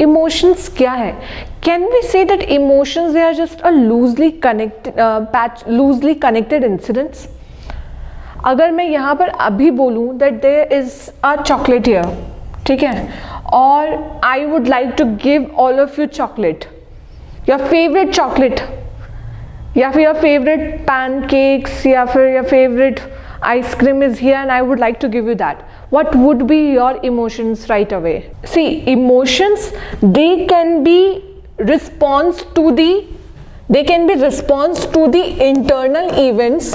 Emotions क्या है? Can we say that emotions they are just a loosely connected incidents? अगर मैं यहाँ पर अभी बोलूँ that there is a chocolate here, ठीक है, और I would like to give all of you chocolate, your favourite chocolate, या फिर योर फेवरेट पैनकेक्स, या फिर your favourite ice cream is here and I would like to give you that. What would be your emotions right away? See, emotions, they can be response to the internal events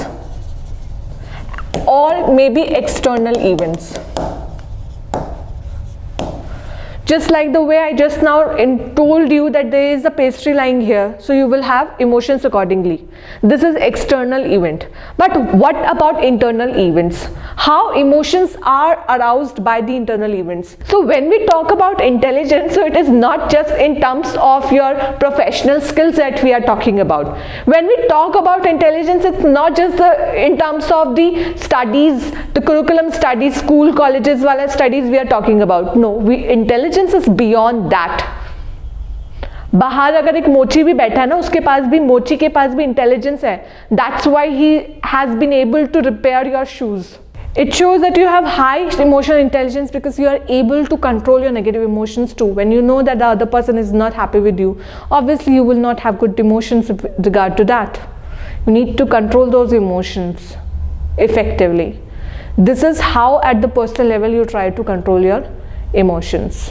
or maybe external events. Just like the way I just now told you that there is a pastry lying here, so you will have emotions accordingly. This is external event. But what about internal events? How emotions are aroused by the internal events? So when we talk about intelligence, so it is not just in terms of your professional skills that we are talking about. When we talk about intelligence, it's not just in terms of the studies, the curriculum studies, school, colleges, wala studies we are talking about. No, intelligence is beyond that. बाहर अगर एक मोची भी बैठा है ना, उसके पास भी, मोची के पास भी इंटेलिजेंस है. That's why he has been able to repair your shoes. It shows that you have high emotional intelligence because you are able to control your negative emotions too. When you know that the other person is not happy with you, obviously you will not have good emotions with regard to that. You need to control those emotions effectively. This is how at the personal level you try to control your emotions.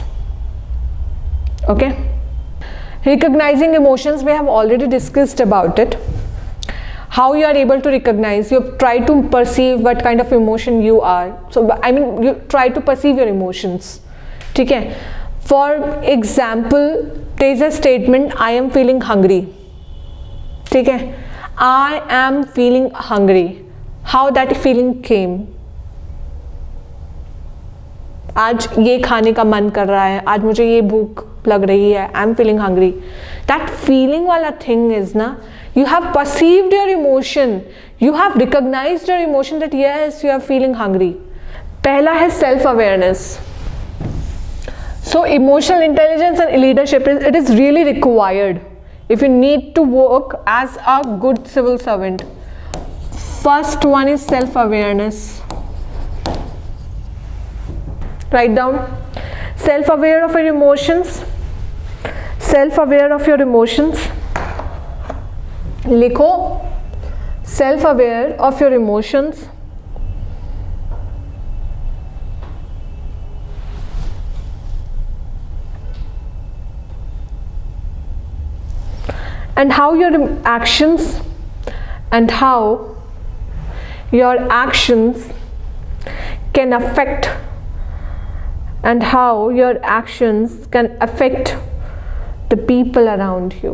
Okay, recognizing emotions, we have already discussed about it. How you are able to recognize, you try to perceive what kind of emotion you are. So I mean, you try to perceive your emotions. ठीक है, for example, there is a statement, I am feeling hungry. ठीक है, I am feeling hungry. How that feeling came? आज ये खाने का मन कर रहा है, आज मुझे ये भूख लग रही है, I am feeling hungry. That feeling वाला थिंग इज ना, you have perceived your emotion, you have recognised your emotion that yes you are feeling hungry. पहला है self awareness. So emotional intelligence and leadership, it is really required if you need to work as a good civil servant. First one is self awareness. Write down, self aware of your emotions, self aware of your emotions. लिखो, self aware of your emotions. And how your actions can affect, and how your actions can affect the people around you.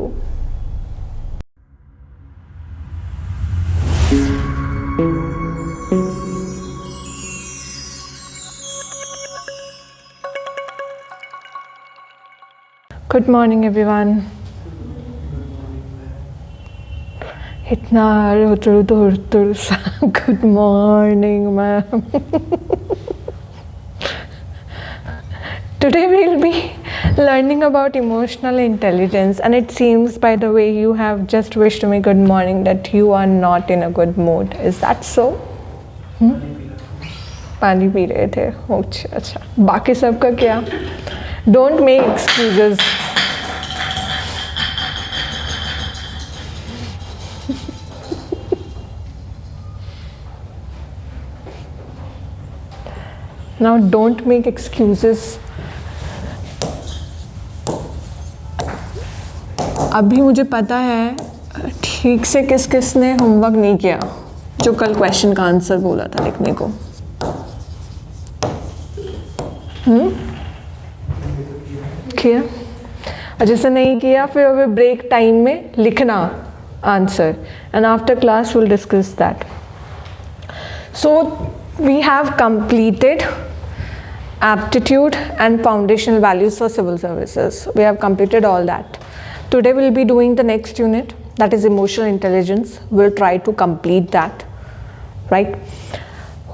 Good morning everyone. इतना उतर सा good morning ma'am. Today we will be learning about emotional intelligence, and it seems by the way you have just wished me good morning that you are not in a good mood. Is that so? पानी P रहे थे. अच्छा, बाकी सबका क्या? Don't make excuses. Now don't make excuses. अभी मुझे पता है ठीक से किस किस ने होमवर्क नहीं किया जो कल क्वेश्चन का आंसर बोला था लिखने को. किया? और जिसने नहीं किया फिर अभी ब्रेक टाइम में लिखना answer, and after class will discuss that. So we have completed aptitude and foundational values for civil services. We have completed all that. Today we'll be doing the next unit, that is emotional intelligence. We'll try to complete that, right?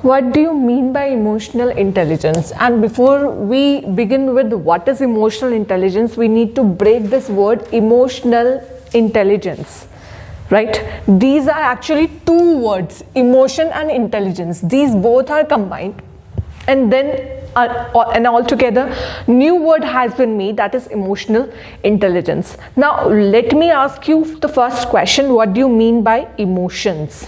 What do you mean by emotional intelligence? And before we begin with what is emotional intelligence, we need to break this word emotional intelligence, right? These are actually two words, emotion and intelligence. These both are combined, and then and altogether new word has been made, that is emotional intelligence. Now let me ask you the first question, what do you mean by emotions?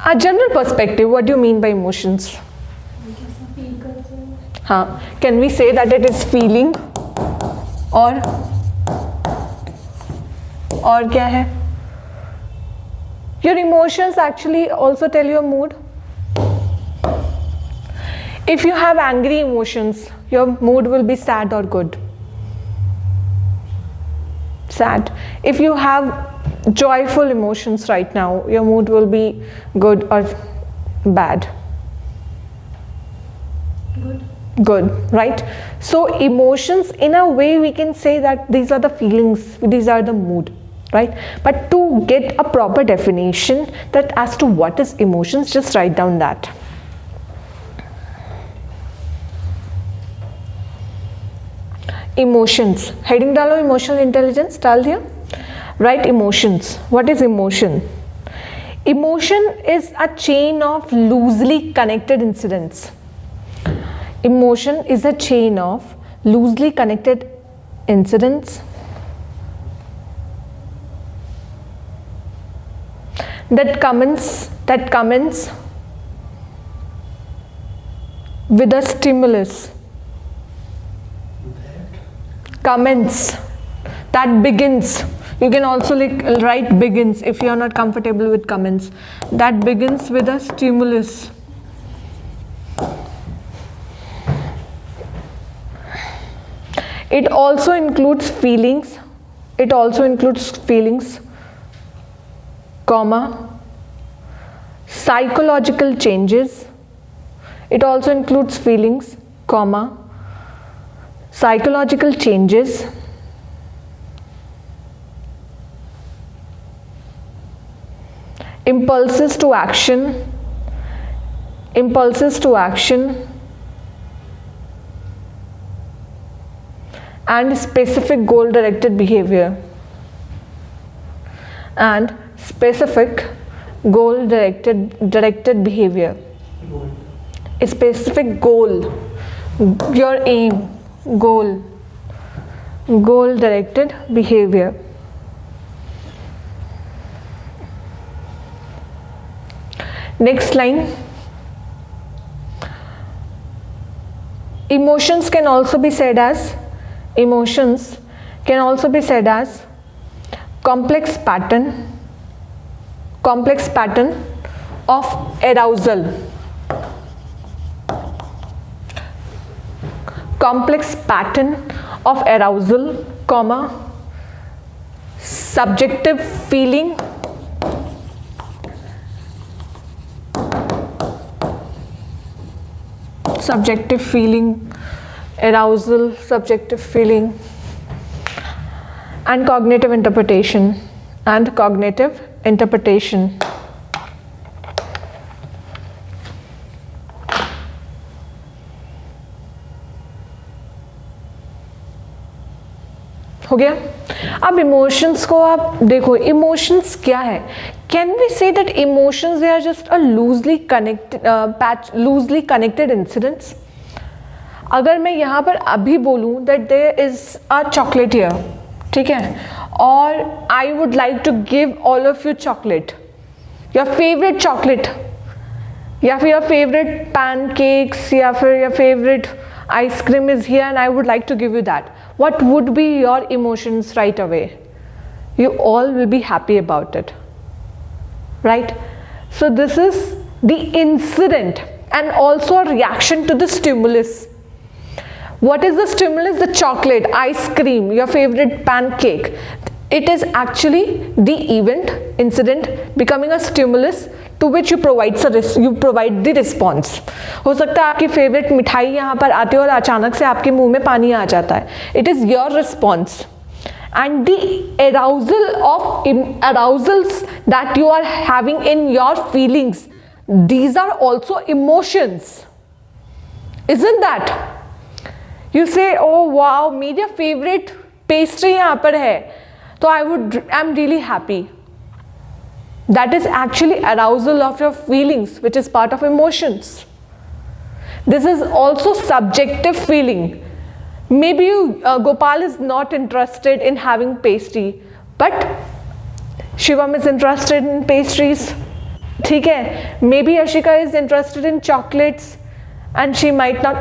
A general perspective, what do you mean by emotions? हाँ, can we say that it is feeling और क्या है? Your emotions actually also tell your mood. If you have angry emotions, your mood will be sad or good. Sad. If you have joyful emotions right now, your mood will be good or bad. Good, right? So emotions, in a way we can say that these are the feelings, these are the mood, right? But to get a proper definition that as to what is emotions, just write down that. Emotions, heading डालो, emotional intelligence डाल दिया, right? Emotions, what is emotion? Emotion is a chain of loosely connected incidents. Emotion is a chain of loosely connected incidents that commence with a stimulus. Commence, that begins. You can also write begins if you are not comfortable with commence. That begins with a stimulus. It also includes feelings. It also includes feelings, comma, psychological changes. It also includes feelings, comma, psychological changes, impulses to action, and specific goal directed behavior. And specific goal directed behavior. A specific goal, your aim, goal directed behavior. Next line. Emotions can also be said as complex pattern of arousal. Complex pattern of arousal, comma, subjective feeling, arousal, subjective feeling, and cognitive interpretation. हो गया? अब emotions को आप देखो, emotions क्या है? Can we say that emotions they are just a loosely connected incidents? अगर मैं यहाँ पर अभी बोलूँ that there is a chocolate here, ठीक है, और I would like to give all of you chocolate, your favourite chocolate, या फिर योर फेवरेट पैनकेक्स, या फिर your favourite ice cream is here and I would like to give you that. What would be your emotions right away? You all will be happy about it, right? So this is the incident and also a reaction to the stimulus. What is the stimulus? The chocolate, ice cream, your favorite pancake. It is actually the event, incident becoming a stimulus to which you provide the response. हो सकता है आपकी favourite मिठाई यहाँ पर आती है और अचानक से आपके मुंह में पानी आ जाता है. It is your response and the arousals that you are having in your feelings, these are also emotions, isn't that? You say, oh wow, मेरा favorite pastry यहाँ पर है, तो I'm really happy. That is actually arousal of your feelings, which is part of emotions. This is also subjective feeling. Maybe Gopal is not interested in having pastry, but Shivam is interested in pastries. ठीक है? Maybe Ashika is interested in chocolates, and she might not.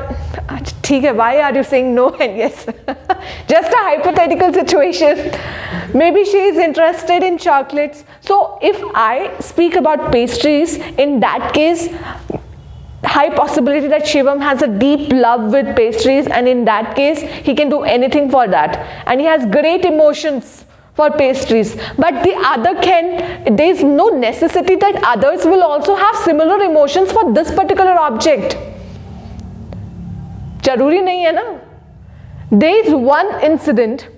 ठीक है? Why are you saying no and yes? Just a hypothetical situation. Maybe she is interested in chocolates. So if I speak about pastries, in that case, high possibility that Shivam has a deep love with pastries, and in that case he can do anything for that, and he has great emotions for pastries. But the other there is no necessity that others will also have similar emotions for this particular object. जरूरी नहीं है ना. There is one incident,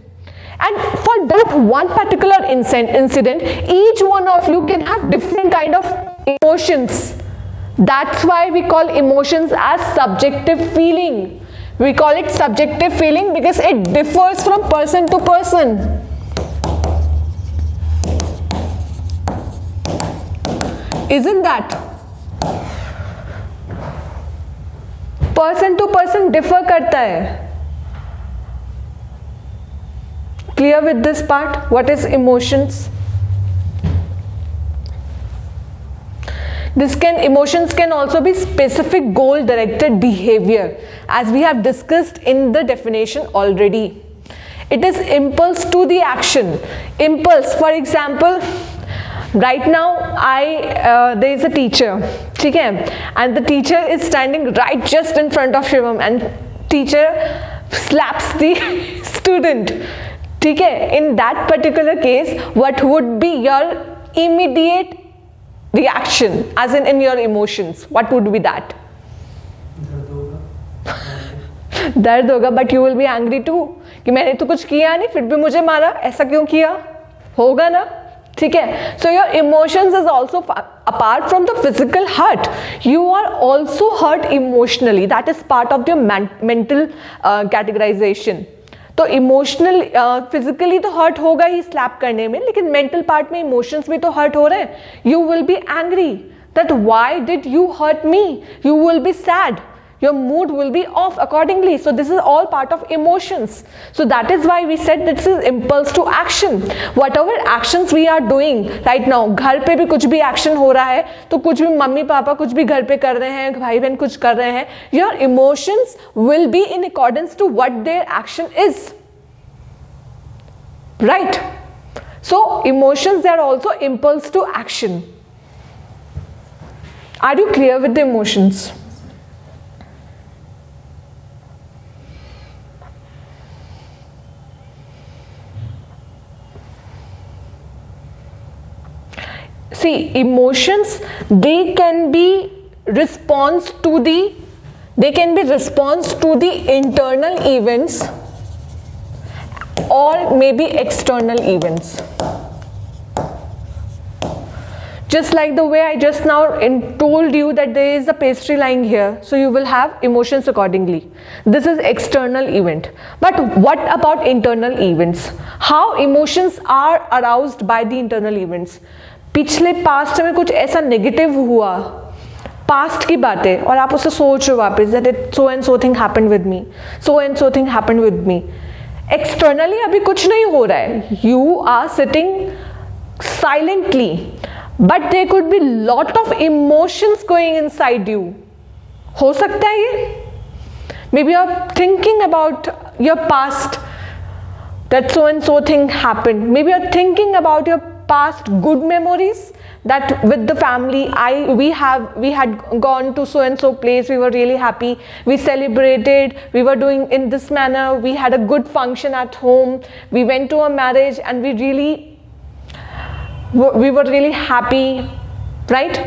and for that one particular incident, each one of you can have different kind of emotions. That's why we call emotions as subjective feeling. We call it subjective feeling because it differs from person to person. Isn't that? Person to person differ करता है. Clear with this part? What is emotions? Emotions can also be specific goal directed behavior, as we have discussed in the definition already. It is impulse to the action. Impulse, for example, right now there is a teacher, ठीक है? And the teacher is standing right just in front of Shivam, and teacher slaps the student, ठीक है? In that particular case, what would be your immediate reaction, as in your emotions? What would be that? दर्द होगा, but you will be angry too कि मैंने तो कुछ किया नहीं, फिर भी मुझे मारा, ऐसा क्यों किया? होगा ना, ठीक है? So your emotions is also apart from the physical hurt. You are also hurt emotionally. That is part of your mental categorization. तो इमोशनल फिजिकली तो हर्ट होगा ही स्लैप करने में, लेकिन मेंटल पार्ट में इमोशंस भी तो हर्ट हो रहे हैं. You will be angry that why did you hurt me. You will be sad. Your mood will be off accordingly. So this is all part of emotions. So that is why we said this is impulse to action. Whatever actions we are doing right now, घर पे भी कुछ भी action हो रहा है, तो कुछ भी मम्मी पापा कुछ भी घर पे कर रहे हैं, भाई बहन कुछ कर रहे हैं, your emotions will be in accordance to what their action is. Right? So emotions, they are also impulse to action. Are you clear with the emotions? See, emotions, they can be response to the internal events or maybe external events. Just like the way I just now told you that there is a pastry lying here, so you will have emotions accordingly. This is external event. But what about internal events? How emotions are aroused by the internal events? पिछले past में कुछ ऐसा negative हुआ, past की बातें, और आप उससे सोच रहे हो वापस that it so and so thing happened with me, so and so thing happened with me. Externally अभी कुछ नहीं हो रहा है, you are sitting silently, but there could be lot of emotions going inside you. हो सकता है ये, maybe you are thinking about your past, that so and so thing happened. Maybe you're thinking about your past good memories, that with the family we had gone to so and so place, we were really happy, we celebrated, we were doing in this manner, we had a good function at home, we went to a marriage and we were really happy, right?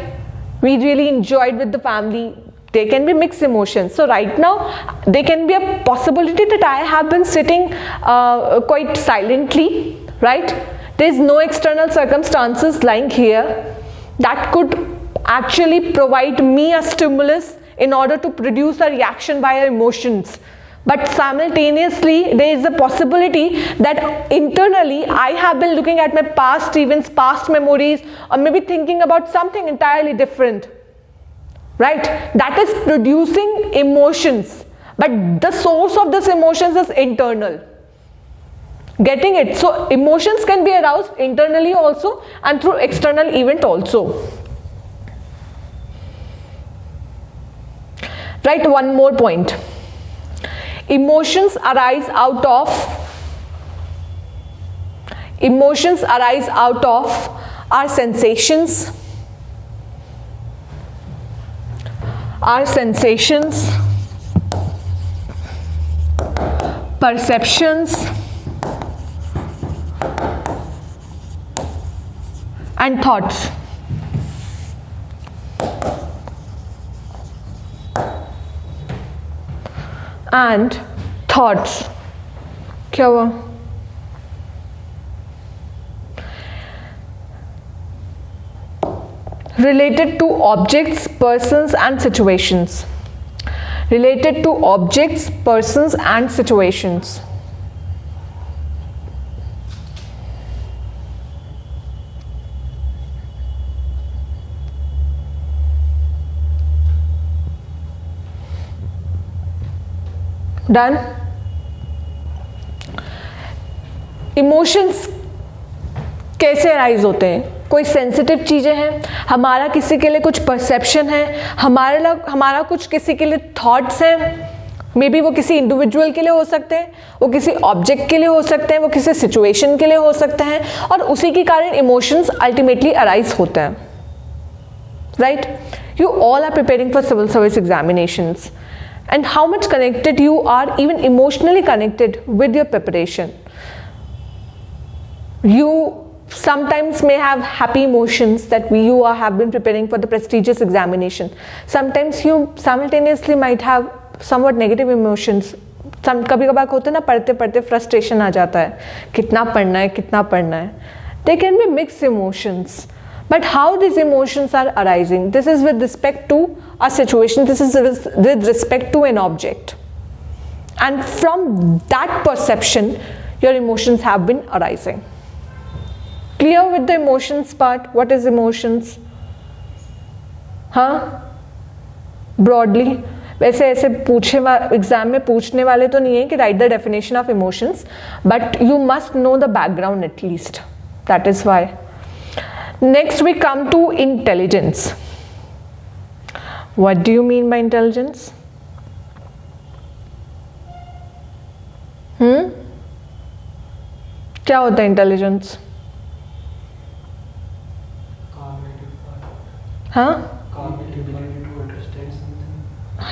We really enjoyed with the family. there can be mixed emotions. So right now there can be a possibility that I have been sitting quite silently, right? There is no external circumstances lying here that could actually provide me a stimulus in order to produce a reaction via emotions. But simultaneously there is a possibility that internally I have been looking at my past events, past memories, or maybe thinking about something entirely different, right? That is producing emotions, but the source of this emotions is internal. Getting it? So emotions can be aroused internally also and through external event also. Right, one more point. Emotions arise out of our sensations, perceptions, and thoughts. क्या हुआ? Related to objects, persons and situations. Related to objects, persons and situations. Done? Emotions कैसे arise होते हैं? कोई sensitive चीज़ें हैं, हमारा किसी के लिए कुछ परसेप्शन है, हमारा कुछ किसी के लिए थॉट्स हैं, मे बी वो किसी इंडिविजुअल के लिए हो सकते हैं, वो किसी ऑब्जेक्ट के लिए हो सकते हैं, वो किसी सिचुएशन के लिए हो सकते हैं, और उसी के कारण इमोशंस अल्टीमेटली अराइज होते हैं. Right? You all are preparing for civil service examinations, and how much connected you are, even emotionally connected with your preparation. You sometimes may have happy emotions that you have been preparing for the prestigious examination. Sometimes you simultaneously might have somewhat negative emotions. कभी कभार होता है ना, पढ़ते पढ़ते frustration आ जाता है, कितना पढ़ना है. There can be mixed emotions. But how these emotions are arising? This is with respect to a situation, this is with respect to an object. And from that perception, your emotions have been arising. Clear with the emotions part? What is emotions? Broadly. वैसे ऐसे exam में पूछने वाले तो नहीं है कि write the definition of emotions, but you must know the background at least. That is why. Next we come to intelligence. What do you mean by intelligence? क्या होता है intelligence?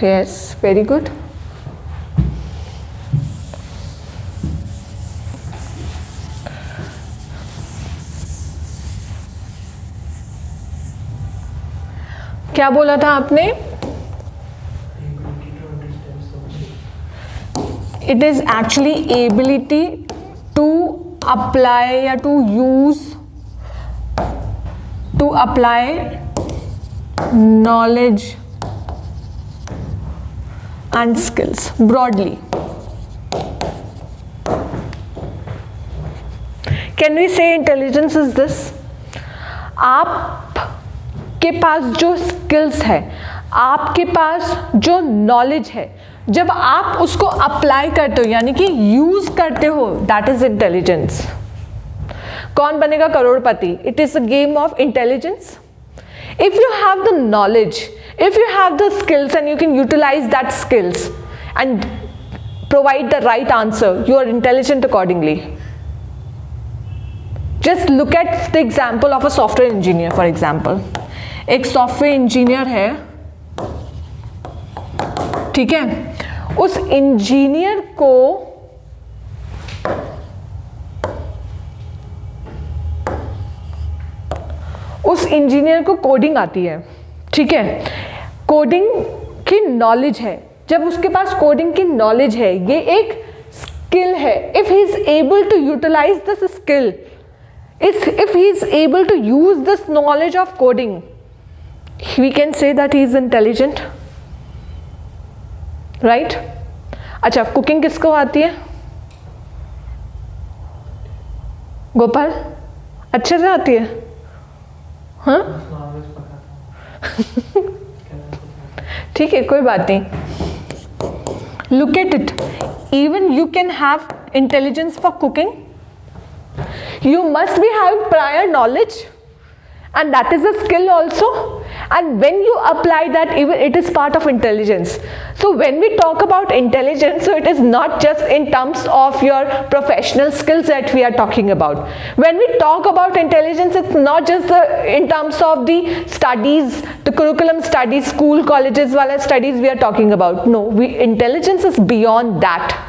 Yes, very good. क्या बोला था आपने? It is actually ability to apply या to use, to apply knowledge and skills broadly. Can we say intelligence is this? आपके पास जो स्किल्स है, आपके पास जो नॉलेज है, जब आप उसको अप्लाई करते हो यानी कि यूज करते हो, that is intelligence. Kaun Banega Crorepati? It is a game of intelligence. If you have the knowledge, if you have the skills and you can utilize that skills and provide the right answer, you are intelligent accordingly. Just look at the example of a software engineer, for example. एक software engineer है, ठीक है, उस engineer को coding आती है, ठीक है. कोडिंग की नॉलेज है, जब उसके पास कोडिंग की नॉलेज है, ये एक स्किल है. If he is able to utilise this skill, if he is able to use this knowledge of coding, we can say that he is intelligent, right? अच्छा, कुकिंग किसको आती है? गोपाल, अच्छे से आती है? हाँ, ठीक है, कोई बात नहीं. Look at it, even you can have intelligence for cooking. You must be having prior knowledge, and that is a skill also, and when you apply that, even it is part of intelligence. So when we talk about intelligence, so it is not just in terms of your professional skills that we are talking about. When we talk about intelligence, it's not just in terms of the studies, the curriculum studies, school colleges wala studies we are talking about. No, intelligence is beyond that.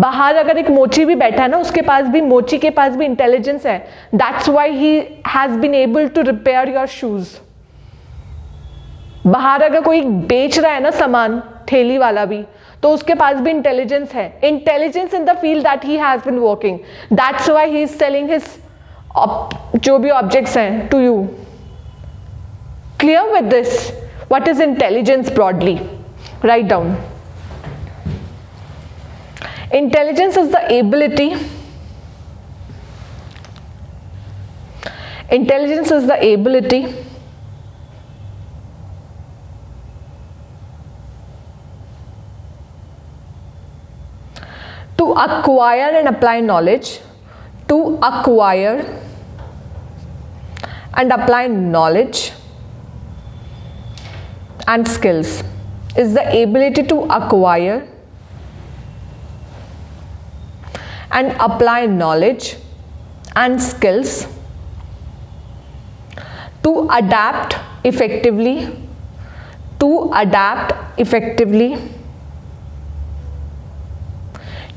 बाहर अगर एक मोची भी बैठा है ना, उसके पास भी, मोची के पास भी इंटेलिजेंस है. That's why he has been able to repair your shoes. बाहर अगर कोई बेच रहा है ना सामान, ठेली वाला भी, तो उसके पास भी इंटेलिजेंस है. Intelligence in the field that he has been working. That's why he is selling his जो भी ऑब्जेक्ट्स हैं to you. Clear with this? What is intelligence broadly? Write down. Intelligence is the ability. Intelligence is the ability to acquire and apply knowledge. To acquire and apply knowledge and skills is the ability to acquire and apply knowledge and skills to adapt effectively,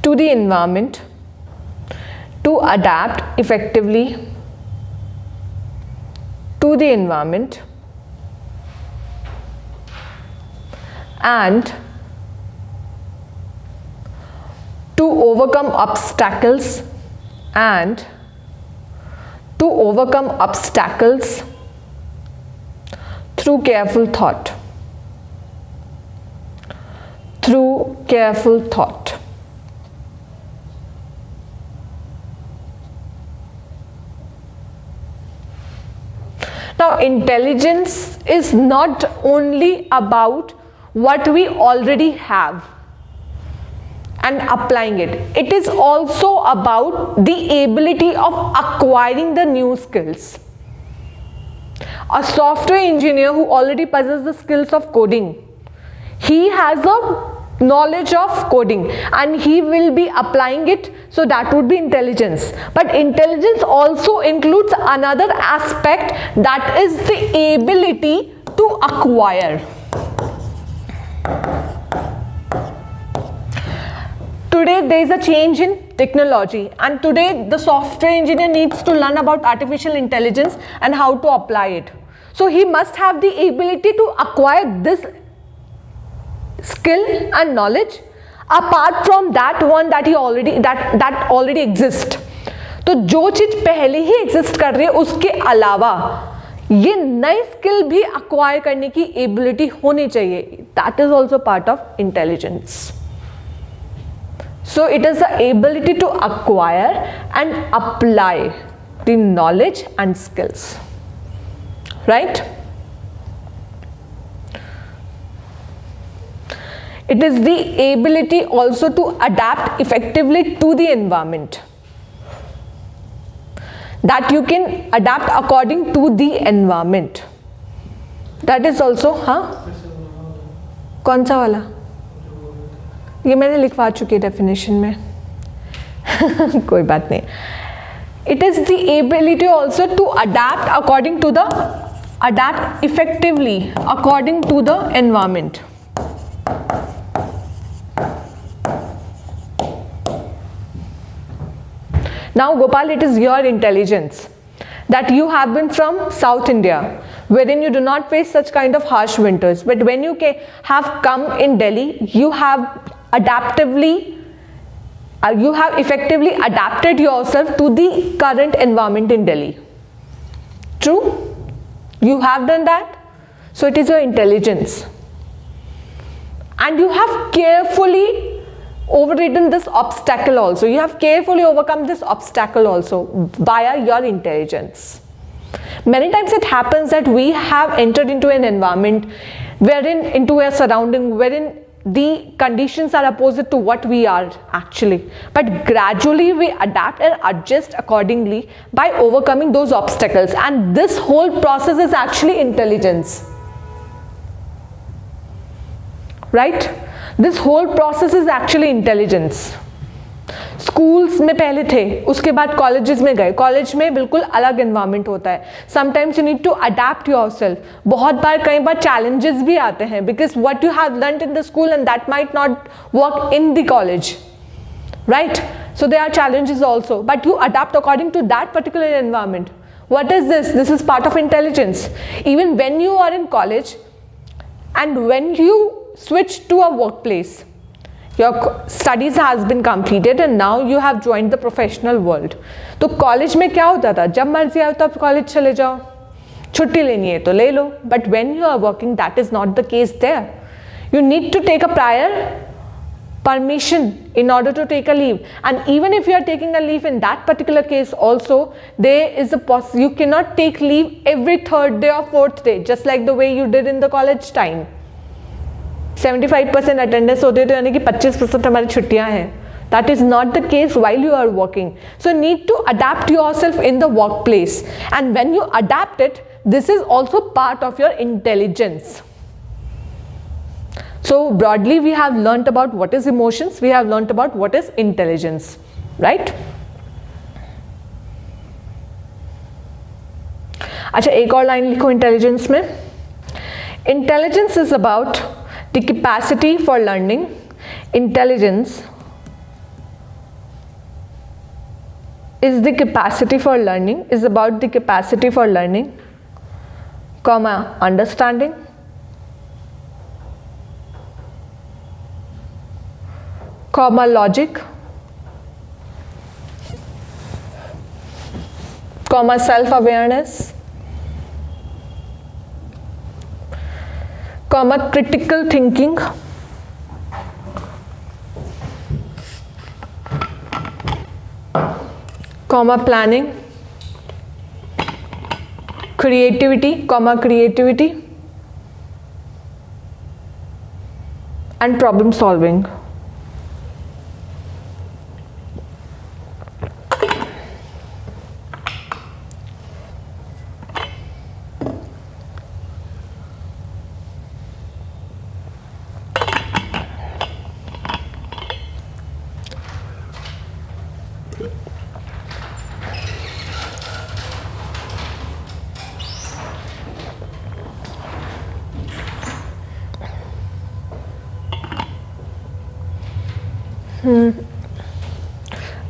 to the environment, to adapt effectively to the environment, and to overcome obstacles, and to overcome obstacles through careful thought. Through careful thought. Now, intelligence is not only about what we already have and applying it. It is also about the ability of acquiring the new skills. A software engineer who already possesses the skills of coding, he has a knowledge of coding and he will be applying it, so that would be intelligence. But intelligence also includes another aspect, that is the ability to acquire. Today there is a change in technology, and today the software engineer needs to learn about artificial intelligence and how to apply it. So he must have the ability to acquire this skill and knowledge apart from that one that he already exists. तो जो चीज पहले ही exist कर रही है उसके अलावा ये नई स्किल भी अक्वायर करने की एबिलिटी होनी चाहिए. That is also part of intelligence. So it is the ability to acquire and apply the knowledge and skills, right? It is the ability also to adapt effectively to the environment, that you can adapt according to the environment. That is also, हाँ, कौन सा वाला? ये मैंने लिखवा चुकी definition में. कोई बात नहीं. It is the ability also to adapt effectively according to the environment. Now Gopal, it is your intelligence that you have been from South India. wherein you do not face such kind of harsh winters. But when you have come in Delhi, you have effectively adapted yourself to the current environment in Delhi. True? You have done that. So it is your intelligence. And you have carefully overridden this obstacle also. You have carefully overcome this obstacle also via your intelligence. Many times it happens that we have entered into an environment into a surrounding wherein the conditions are opposite to what we are actually. But gradually we adapt and adjust accordingly by overcoming those obstacles. And this whole process is actually intelligence. Right? This whole process is actually intelligence. Schools में पहले थे, उसके बाद colleges में गए. College में बिल्कुल अलग एनवायरनमेंट होता है. Sometimes you need to adapt yourself. बहुत बार कई बार चैलेंजेस भी आते हैं because what you have learned in the school and that might not work in the college, right? So there are challenges also, but you adapt according to that particular environment. What is this? This is part of intelligence. Even when you are in college and when you switch to a workplace, your studies has been completed and now you have joined the professional world. तो college में क्या होता था? जब मर्जी आओ तब college चले जाओ, छुट्टी लेनी है तो ले लो. But when you are working, that is not the case there. You need to take a prior permission in order to take a leave. And even if you are taking a leave in that particular case also, there is a you cannot take leave every third day or fourth day, just like the way you did in the college time. 75% attendance होते तो यानी कि 25% हमारी छुट्टियां हैं. That is not the case while you are working. So need to adapt yourself in the workplace. And when you adapt it, this is also part of your intelligence. So broadly we have learnt about what is emotions, we have learnt about what is intelligence, right? अच्छा, एक और line लिखो intelligence में. Intelligence is about the capacity for learning. Intelligence is the capacity for learning, is about the capacity for learning, comma, understanding, comma, logic, comma, self-awareness, comma, critical thinking, comma, planning, creativity, comma, creativity, and problem solving.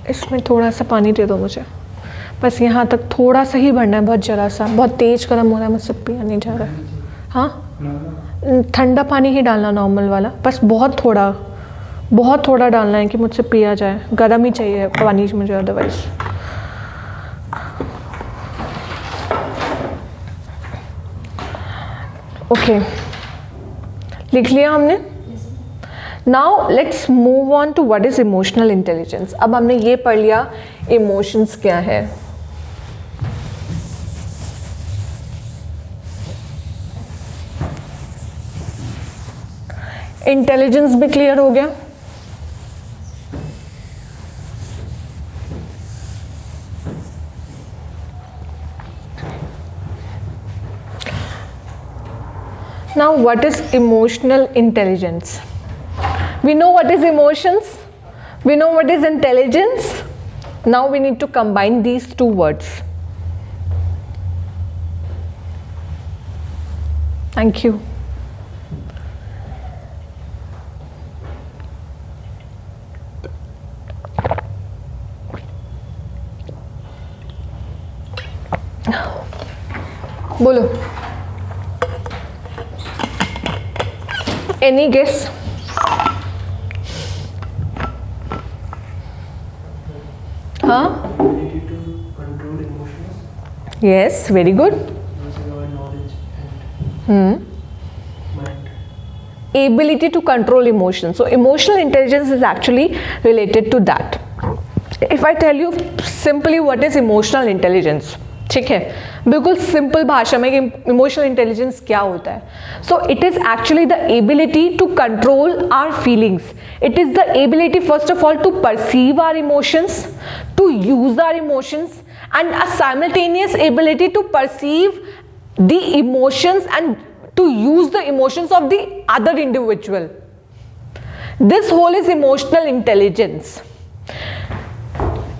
इसमें थोड़ा सा पानी दे दो मुझे, बस यहाँ तक थोड़ा सा ही भरना है, बहुत जरा सा, बहुत तेज़ गर्म हो रहा है, मुझसे पिया नहीं जा रहा है. हाँ, ठंडा पानी ही डालना, नॉर्मल वाला, बस बहुत थोड़ा डालना है कि मुझसे पिया जाए. गर्म ही चाहिए पानी मुझे अदरवाइज. ओके, लिख लिया हमने. Now let's move on to what is emotional intelligence. अब हमने ये पढ़ लिया इमोशंस क्या है. इंटेलिजेंस भी क्लियर हो गया. Now what is emotional intelligence? We know what is emotions, we know what is intelligence. Now we need to combine these two words. Thank you. बोलो. Any guess? Huh? Ability to control emotions. Yes, very good. Using our knowledge and mind. Ability to control emotions. So emotional intelligence is actually related to that. If I tell you simply what is emotional intelligence, ठीक है, बिल्कुल simple भाषा में कि emotional intelligence क्या होता है. So it is actually the ability to control our feelings. It is the ability first of all to perceive our emotions, to use our emotions, and a simultaneous ability to perceive the emotions and to use the emotions of the other individual. This whole is emotional intelligence.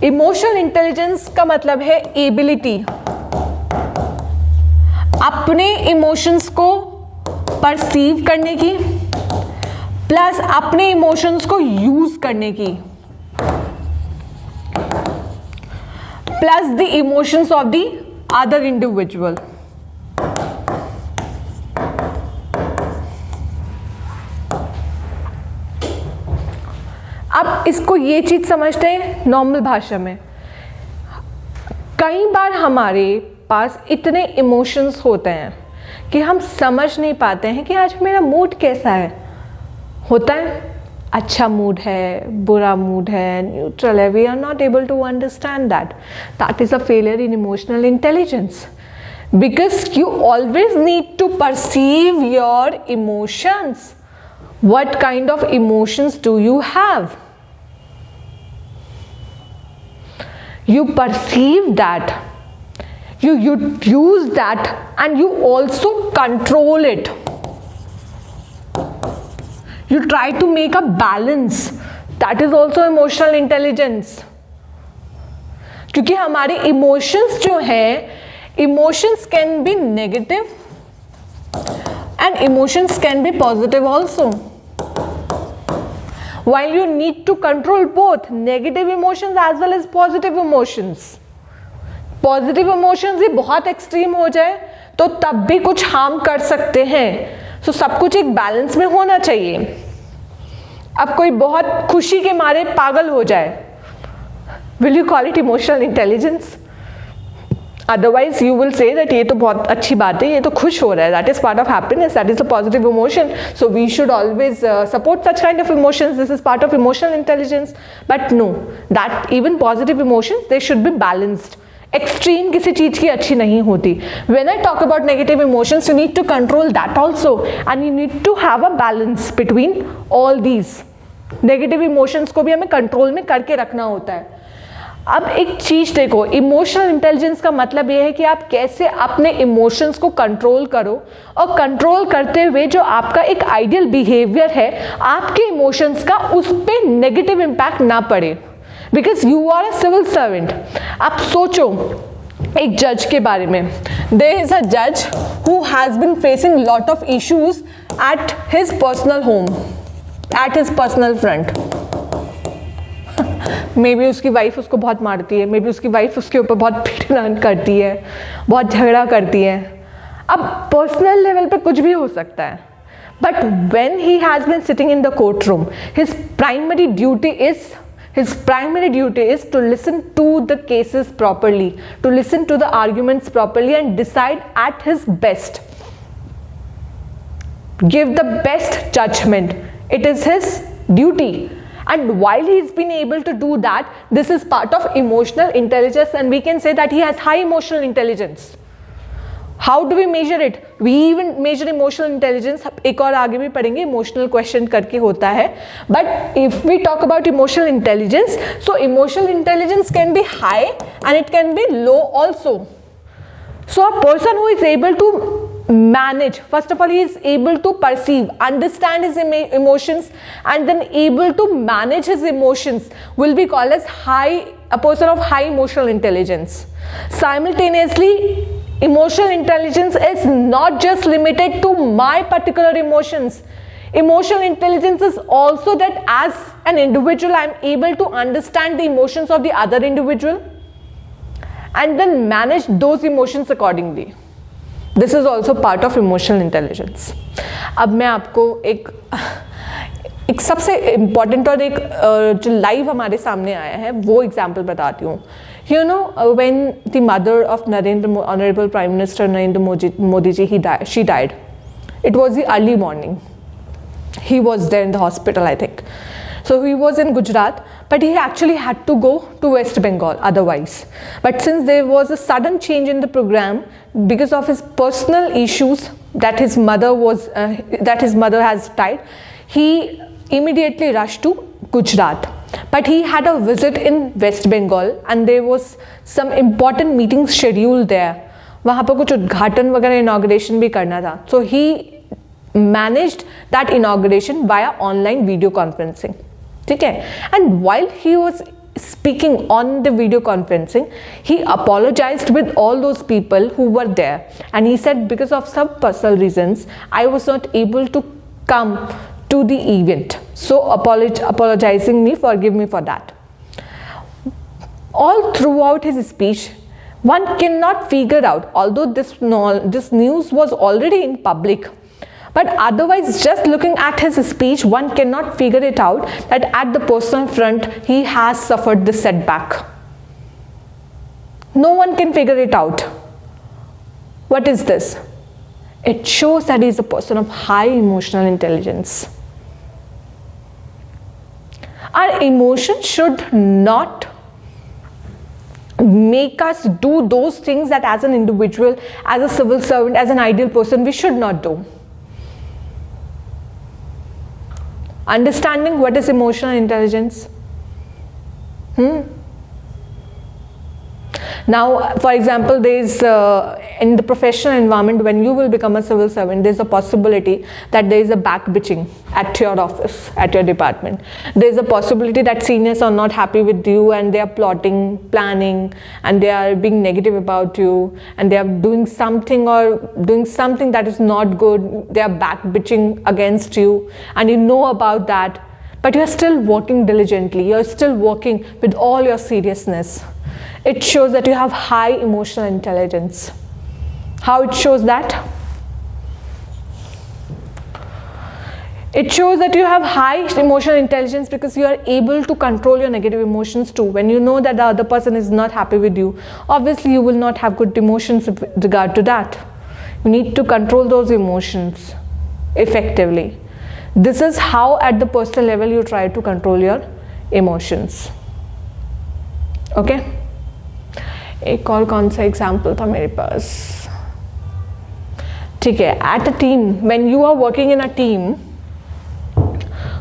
Emotional intelligence का मतलब है ability अपने emotions को perceive करने की plus अपने emotions को use करने की plus the emotions of the other individual. अब इसको ये चीज समझते हैं नॉर्मल भाषा में. कई बार हमारे पास इतने इमोशंस होते हैं कि हम समझ नहीं पाते हैं कि आज मेरा मूड कैसा है. होता है अच्छा मूड है, बुरा मूड है, न्यूट्रल है. We are not able to understand that. That is a failure in emotional intelligence because you always need to perceive your emotions. What kind of emotions do you have? You perceive that, you use that, and you also control it. You try to make a balance. That is also emotional intelligence. क्योंकि हमारे emotions जो हैं, emotions can be negative and emotions can be positive also. While you need to control both negative emotions as well as positive emotions. Positive emotions भी बहुत extreme हो जाए तो तब भी कुछ हार्म कर सकते हैं. So सब कुछ एक बैलेंस में होना चाहिए. अब कोई बहुत खुशी के मारे पागल हो जाए, will you call it emotional intelligence? Otherwise you will say that ये तो बहुत अच्छी बात है, ये तो खुश हो रहा है. That is part of happiness. That is a positive emotion. So we should always support such kind of emotions. This is part of emotional intelligence. But no, that even positive emotions, they should be balanced. Extreme किसी चीज की अच्छी नहीं होती. When I talk about negative emotions, you need to control that also, and you need to have a balance between all these. Negative emotions को भी हमें control में करके रखना होता है. अब एक चीज देखो, इमोशनल इंटेलिजेंस का मतलब यह है कि आप कैसे अपने इमोशंस को कंट्रोल करो और कंट्रोल करते हुए जो आपका एक आइडियल बिहेवियर है, आपके इमोशंस का उस पर नेगेटिव इम्पैक्ट ना पड़े. Because you are a civil servant. आप सोचो एक जज के बारे में. देयर इज अ जज who has been facing lot of issues at his personal home, at his personal front. May be उसकी वाइफ उसको बहुत मारती है, मे बी उसकी वाइफ उसके ऊपर बहुत पीटन करती है, बहुत झगड़ा करती है. अब पर्सनल लेवल पे कुछ भी हो सकता है. But when he has been sitting in the court room, his primary duty is to listen to the cases properly, to listen to the arguments properly and decide at his best. Give the best judgment. It is his duty. And while he's been able to do that, this is part of emotional intelligence, and we can say that he has high emotional intelligence. How do we measure it? We even measure emotional intelligence. एक और आगे भी पढ़ेंगे, emotional question करके होता है. But if we talk about emotional intelligence, so emotional intelligence can be high and it can be low also. So a person who is able to manage, first of all he is able to perceive, understand his emotions and then able to manage his emotions will be called as a person of high emotional intelligence. Simultaneously, emotional intelligence is not just limited to my particular emotions. Emotional intelligence is also that as an individual I am able to understand the emotions of the other individual and then manage those emotions accordingly. This is also part of emotional intelligence. अब मैं आपको एक सबसे important और एक जो live हमारे सामने आया है वो एग्जाम्पल बताती हूँ. You know, when the mother of Honorable Prime Minister Narendra Modi ji, she died. It was the early morning. He was there in the hospital, I think. So he was in Gujarat, but he actually had to go to West Bengal otherwise. But since there was a sudden change in the program because of his personal issues that his mother has died, he immediately rushed to Gujarat. But he had a visit in West Bengal and there was some important meetings scheduled there. वहाँ पर कुछ उद्घाटन वगैरह inauguration भी करना था. So he managed that inauguration via online video conferencing. ठीक है? And while he was speaking on the video conferencing, he apologized with all those people who were there. And he said, because of some personal reasons, I was not able to come to the event. So apologizing me, forgive me for that. All throughout his speech, one cannot figure out, although this news was already in public, but otherwise just looking at his speech, one cannot figure it out that at the personal front, he has suffered this setback. No one can figure it out. What is this? It shows that he is a person of high emotional intelligence. Our emotions should not make us do those things that as an individual, as a civil servant, as an ideal person, we should not do. Understanding what is emotional intelligence? Now, for example, there is in the professional environment, when you will become a civil servant, there is a possibility that there is a back bitching at your office, at your department. There is a possibility that seniors are not happy with you and they are plotting, planning, and they are being negative about you, and they are doing something that is not good. They are back bitching against you, and you know about that, but you are still working diligently. You are still working with all your seriousness. It shows that you have high emotional intelligence. How it shows that? It shows that you have high emotional intelligence because you are able to control your negative emotions too. When you know that the other person is not happy with you, obviously you will not have good emotions with regard to that. You need to control those emotions effectively. This is how at the personal level you try to control your emotions. Okay? एक और कौन सा example था मेरे पास? ठीक है, at a team, when you are working in a team,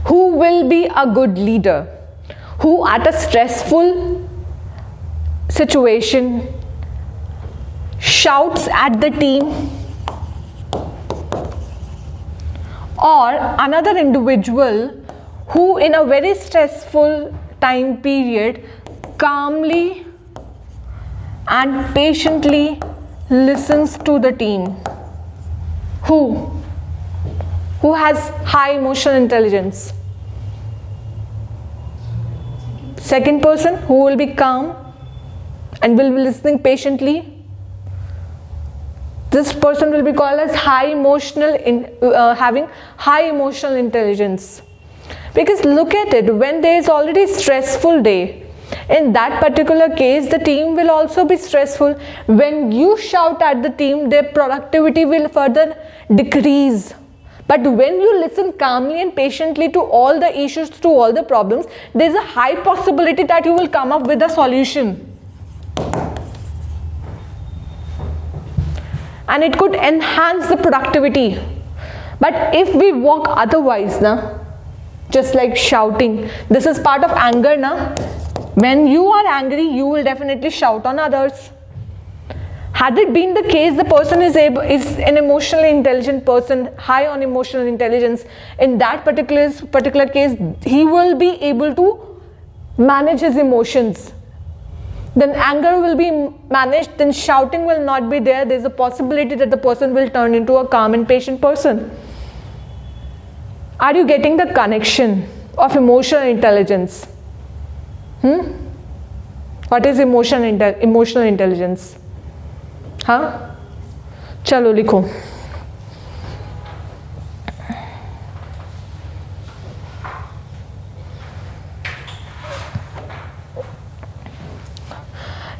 who will be a good leader? Who at a stressful situation shouts at the team? Or another individual who in a very stressful time period calmly and patiently listens to the team? Who has high emotional intelligence? Second person, who will be calm and will be listening patiently. This person will be called as having high emotional intelligence. Because look at it, when there is already a stressful day, in that particular case, the team will also be stressful. When you shout at the team, their productivity will further decrease. But when you listen calmly and patiently to all the issues, to all the problems, there is a high possibility that you will come up with a solution. And it could enhance the productivity. But if we work otherwise, just like shouting, this is part of anger, When you are angry, you will definitely shout on others. Had it been the case, the person is an emotionally intelligent person, high on emotional intelligence, in that particular case, he will be able to manage his emotions. Then anger will be managed, then shouting will not be there. There is a possibility that the person will turn into a calm and patient person. Are you getting the connection of emotional intelligence? What is emotional intelligence? चलो लिखो।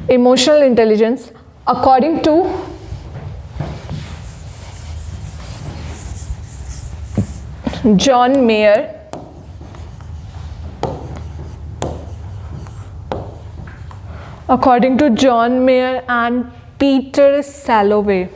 Emotional intelligence, according to John Mayer, and Peter Salovey,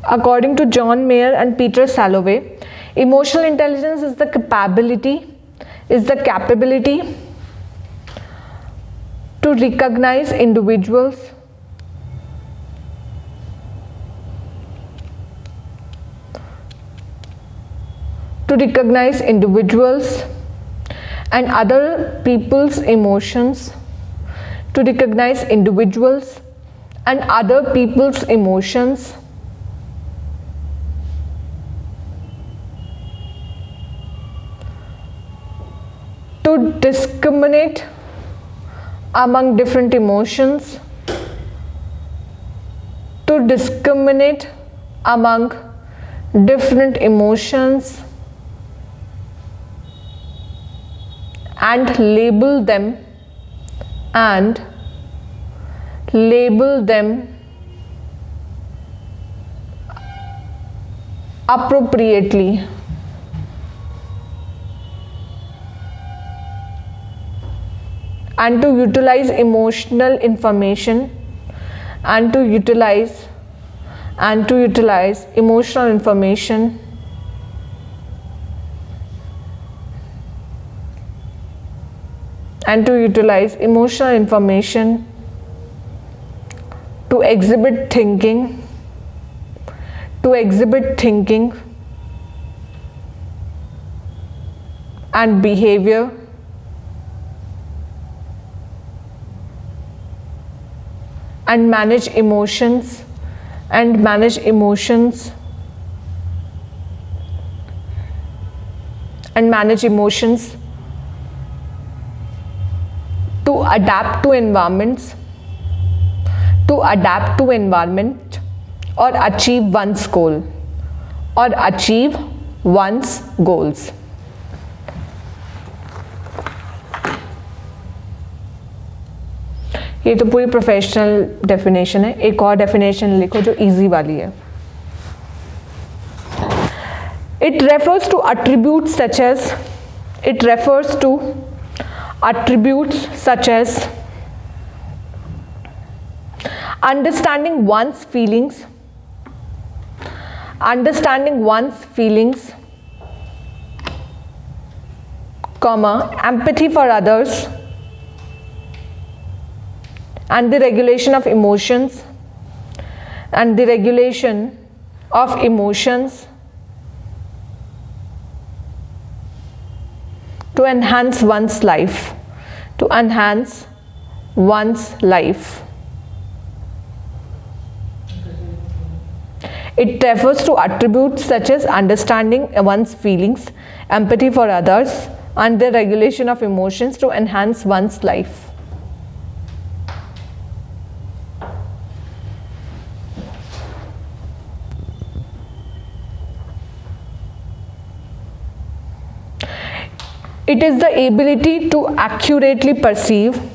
according to John Mayer and Peter Salovey, emotional intelligence is the capability to recognize individuals and other people's emotions, to recognize individuals and other people's emotions, to discriminate among different emotions, and label them appropriately. And to utilize emotional information and to utilize emotional information to exhibit thinking and behavior and manage emotions to adapt to environment or achieve one's goals. ये तो पूरी professional definition है। एक और definition लिखो जो easy वाली है। It refers to attributes such as understanding one's feelings, empathy for others, and the regulation of emotions to enhance one's life. It refers to attributes such as understanding one's feelings, empathy for others, and the regulation of emotions to enhance one's life. It is the ability to accurately perceive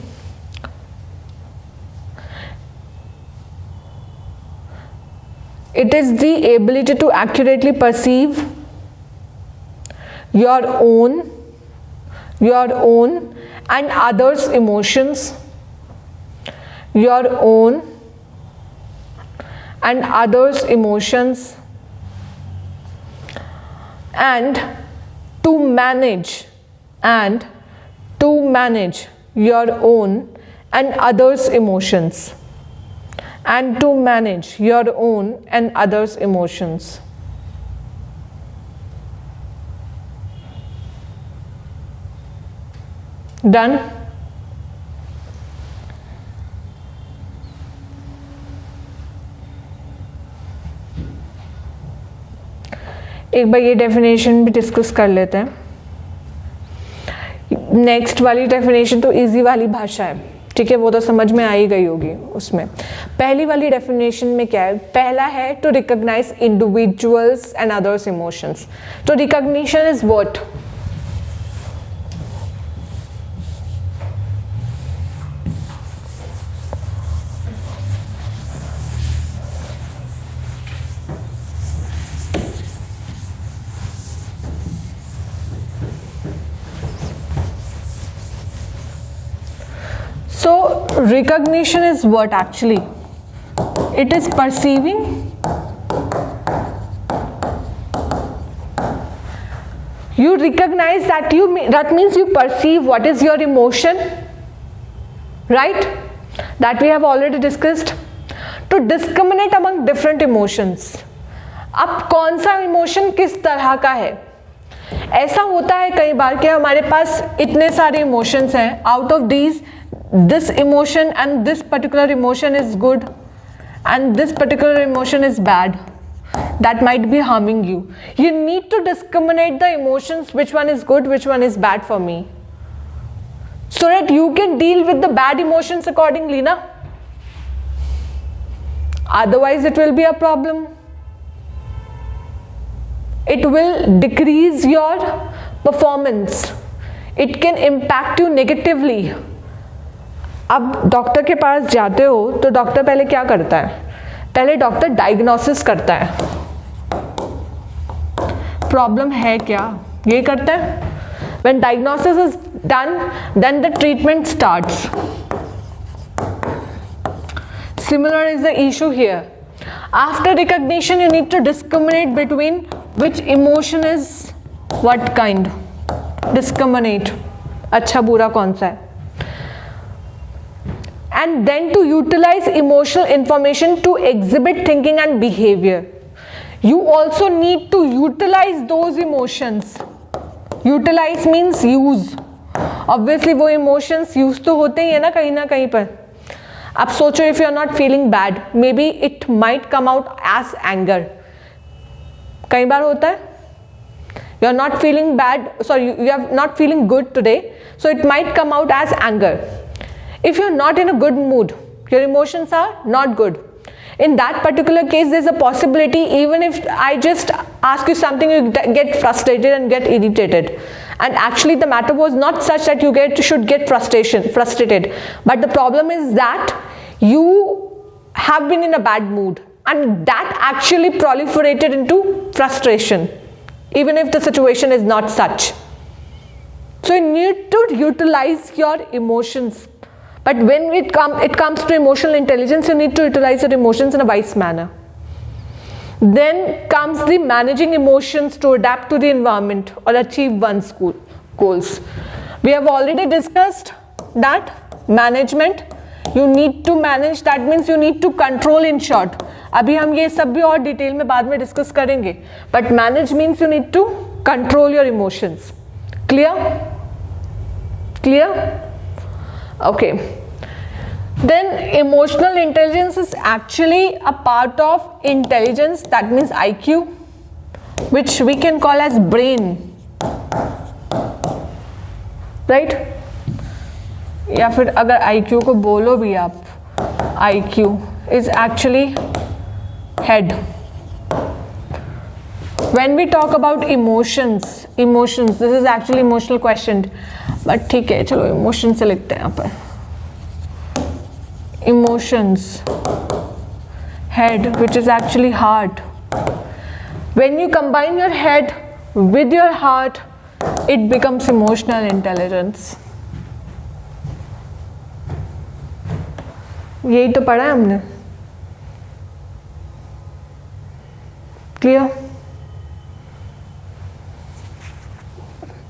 your own and others' emotions, and to manage your own and others' emotions. Done? एक बार ये definition भी discuss कर लेते हैं. Next वाली definition तो easy वाली भाषा है, ठीक है, वो तो समझ में आ ही गई होगी. उसमें पहली वाली डेफिनेशन में क्या है? पहला है to recognise individuals and others emotions. तो recognition is what? So recognition is what actually? It is perceiving. You recognize that that means you perceive what is your emotion, right? That we have already discussed. To discriminate among different emotions. अब कौन सा emotion किस तरह का है? ऐसा होता है कई बार कि हमारे पास इतने सारे इमोशंस हैं, out of these this emotion and this particular emotion is good and this particular emotion is bad, that might be harming you. You need to discriminate the emotions, which one is good, which one is bad for me, so that you can deal with the bad emotions accordingly, na? Otherwise it will be a problem. It will decrease your performance. It can impact you negatively. अब doctor के पास जाते हो तो doctor पहले क्या करता है? पहले डॉक्टर डायग्नोसिस करता है, प्रॉब्लम है क्या, ये करता है. When diagnosis is done, then the treatment starts. Similar is the issue here. After recognition you need to discriminate between which emotion is what kind. Discriminate अच्छा बुरा कौन सा है. And then to utilize emotional information to exhibit thinking and behavior. You also need to utilize those emotions. Utilize means use. Obviously वो emotions use तो होते ही है ना कहीं पर. अब सोचो, if you are not feeling bad, maybe it might come out as anger. कई बार होता है. You are not feeling bad, sorry, you are not feeling good today, so it might come out as anger. If you're not in a good mood, your emotions are not good. In that particular case, there's a possibility, even if I just ask you something, you get frustrated and get irritated. And actually the matter was not such that you should get frustrated. But the problem is that you have been in a bad mood, and that actually proliferated into frustration, even if the situation is not such. So you need to utilize your emotions. But when it comes to emotional intelligence, you need to utilize your emotions in a wise manner. Then comes the managing emotions to adapt to the environment or achieve one's goals. We have already discussed that management. You need to manage, that means you need to control, in short. अभी हम ये सब भी और detail में बाद में discuss करेंगे. But manage means you need to control your emotions. Clear? Clear? Okay. Then emotional intelligence is actually a part of intelligence, that means IQ, which we can call as brain, right? या फिर अगर IQ को बोलो भी आप, IQ is actually head. When we talk about emotions, this is actually emotional question, but ठीक है, चलो emotion से लिखते हैं यहाँ पर. Emotions, head, which is actually heart. When you combine your head with your heart, it becomes emotional intelligence. यही तो पढ़ा है हमने. क्लियर?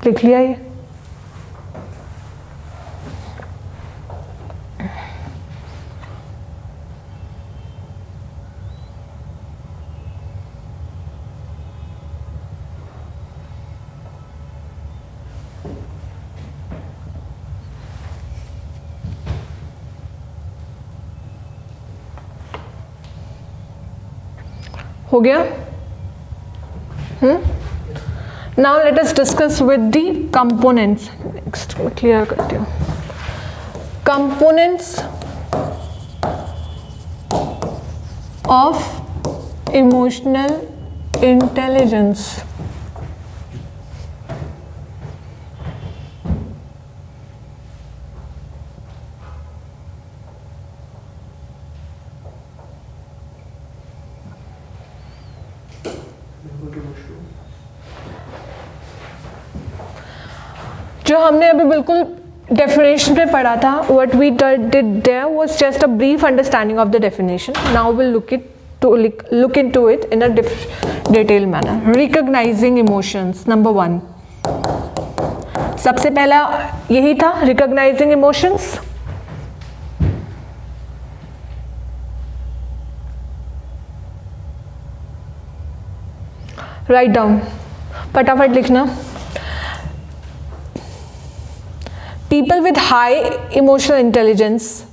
लिख लिया ये? हो गया? Now let us discuss with the components. Next clear करती हूँ. Components of emotional intelligence. जो हमने अभी बिल्कुल डेफिनेशन पे पढ़ा था, what we did there was just a brief understanding of the definition. Now we'll look into it in a detailed manner. Recognizing emotions, number 1. सबसे पहला यही था, recognizing emotions. Write down, फटाफट लिखना. People with high emotional intelligence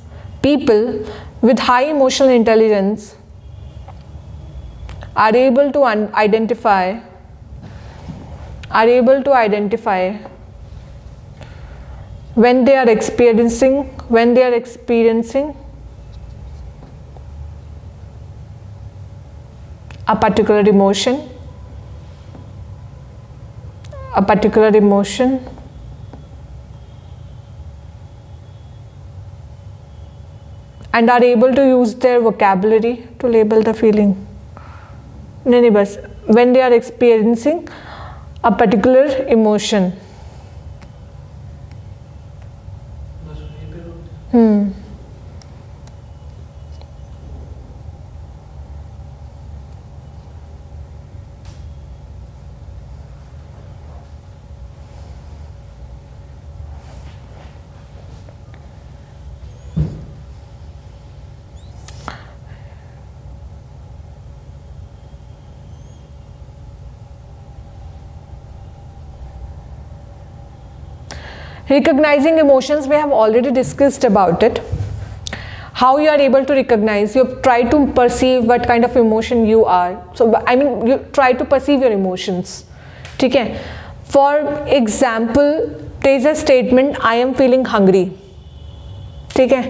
are able to identify when they are experiencing a particular emotion, and are able to use their vocabulary to label the feeling. नहीं बस when they are experiencing a particular emotion. Recognizing emotions, we have already discussed about it. How you are able to recognize, you try to perceive what kind of emotion you are. So I mean, you try to perceive your emotions. ठीक है? For example, there is a statement, I am feeling hungry. ठीक है?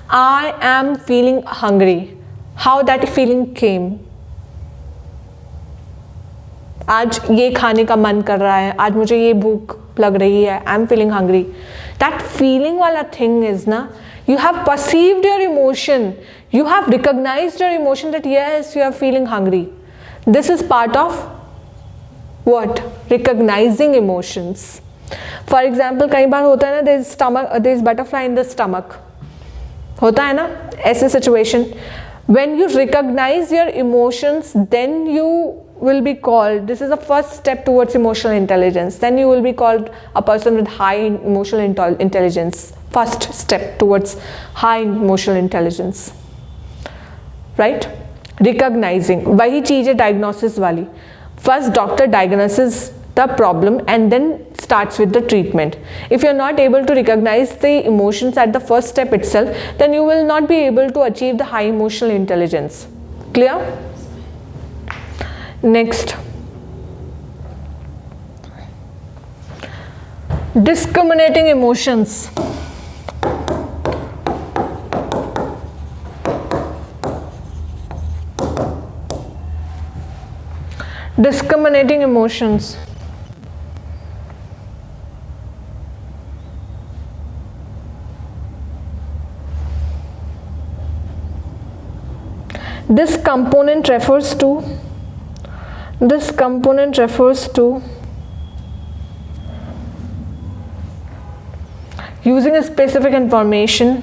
I am feeling hungry. How that feeling came? आज ये खाने का मन कर रहा है, आज मुझे ये भूख लग रही है, I am feeling hungry. That feeling वाला थिंग इज ना, you have perceived your emotion, you have recognised your emotion that yes you are feeling hungry. This is part of what? Recognizing emotions. For example कई बार होता है ना, there is butterfly in the stomach, होता है ना ऐसे situation. When you recognize your emotions, then you will be called, this is the first step towards emotional intelligence, then you will be called a person with high emotional intelligence. First step towards high emotional intelligence, right? Recognizing, वही चीज़ है diagnosis वाली. First doctor diagnoses the problem and then starts with the treatment. If you're not able to recognize the emotions at the first step itself, then you will not be able to achieve the high emotional intelligence. Clear? Next, discriminating emotions. Discriminating emotions. This component refers to using a specific information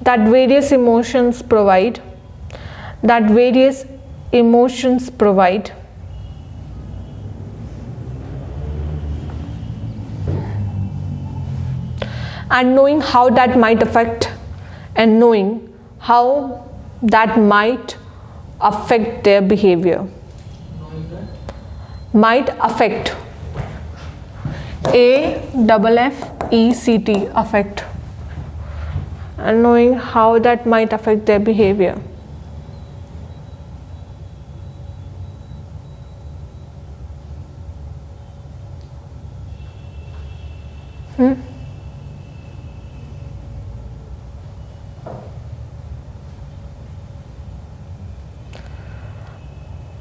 that various emotions provide, and knowing how that might affect their behavior. Might affect, AFFECT, affect, and knowing how that might affect their behavior.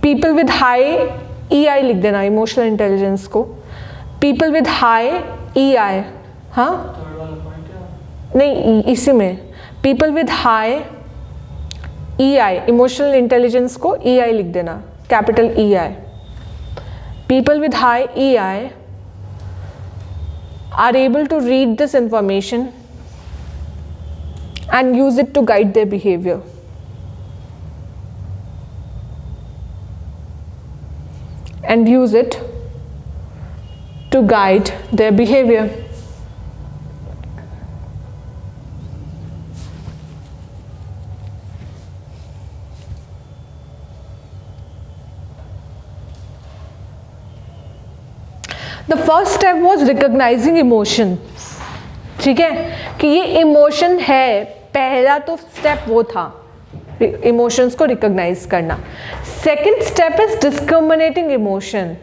People with high EI लिख देना, emotional intelligence को. People with high EI, हाँ third वाला point है. नहीं, इसी में people with high EI, emotional intelligence को EI लिख देना, capital EI. People with high EI are able to read this information and use it to guide their behavior. And use it to guide their behavior. The first step was recognizing emotion. ठीक है कि ये emotion है, पहला तो step वो था emotions को रिकॉग्नाइज करना. Second step is discriminating emotion.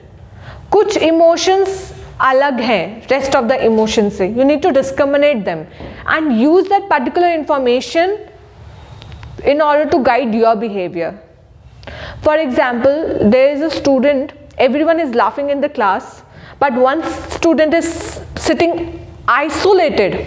कुछ इमोशंस अलग हैं रेस्ट ऑफ द इमोशन से. You need to discriminate them and use that particular information in order to guide your behavior. For example, there is a student, everyone is laughing in the class, but one student is sitting isolated,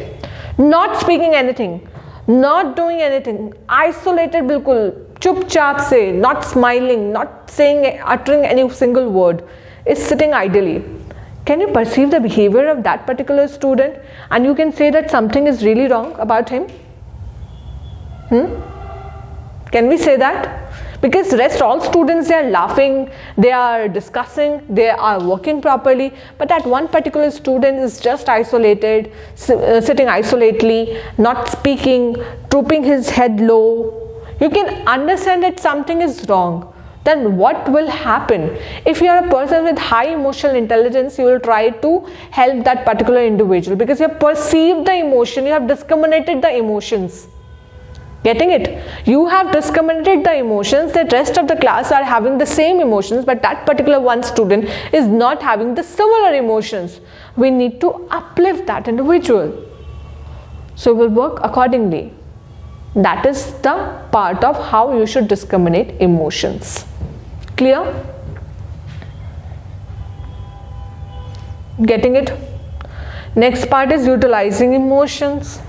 not speaking anything, not doing anything, isolated बिल्कुल चुपचाप से, not smiling, not saying, uttering any single word, is sitting idly. Can you perceive the behavior of that particular student and you can say that something is really wrong about him? Can we say that? Because rest all students, they are laughing, they are discussing, they are working properly, but that one particular student is just isolated, sitting isolatedly, not speaking, drooping his head low. You can understand that something is wrong. Then what will happen? If you are a person with high emotional intelligence, you will try to help that particular individual because you have perceived the emotion, you have discriminated the emotions. Getting it? You have discriminated the emotions, that rest of the class are having the same emotions, but that particular one student is not having the similar emotions. We need to uplift that individual. So we'll work accordingly. That is the part of how you should discriminate emotions. Clear? Getting it? Next part is utilizing emotions.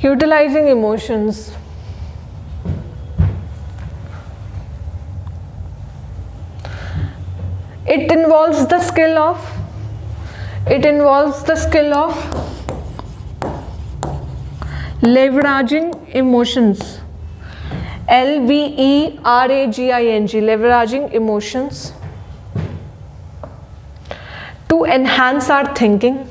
Utilizing emotions. It involves the skill of leveraging emotions. LVERAGING, leveraging emotions to enhance our thinking,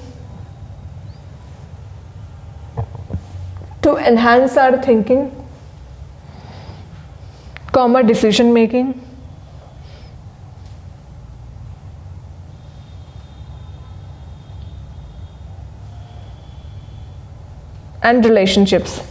decision making, and relationships.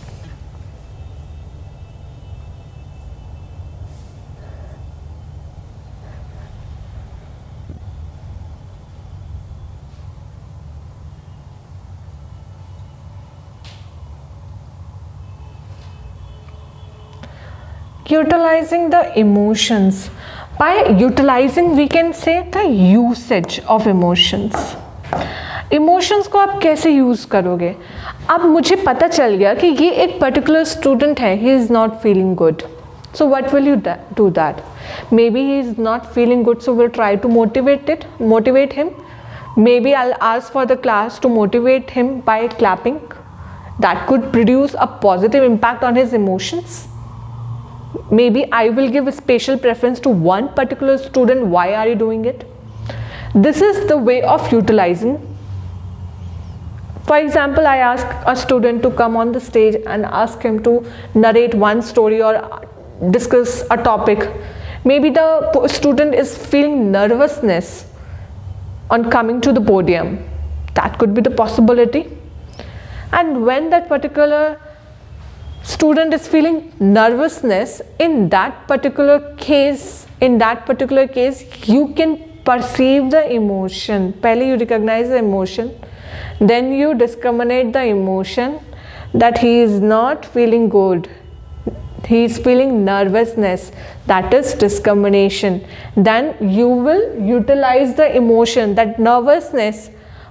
Utilizing the emotions. By utilizing, we can say the usage of emotions. Emotions को आप कैसे use करोगे? अब मुझे पता चल गया कि ये एक पर्टिकुलर स्टूडेंट है, he is not feeling good. So what will you do that? Maybe he is not feeling good, so we'll try to motivate him. Maybe I'll ask for the class to motivate him by clapping. That could produce a positive impact on his emotions. Maybe I will give a special preference to one particular student. Why are you doing it? This is the way of utilizing. For example, I ask a student to come on the stage and ask him to narrate one story or discuss a topic. Maybe the student is feeling nervousness on coming to the podium. That could be the possibility. And when that particular student is feeling nervousness, in that particular case, you can perceive the emotion. Pehle you recognize the emotion, then you discriminate the emotion that he is not feeling good. He is feeling nervousness, that is discrimination. Then you will utilize the emotion, that nervousness.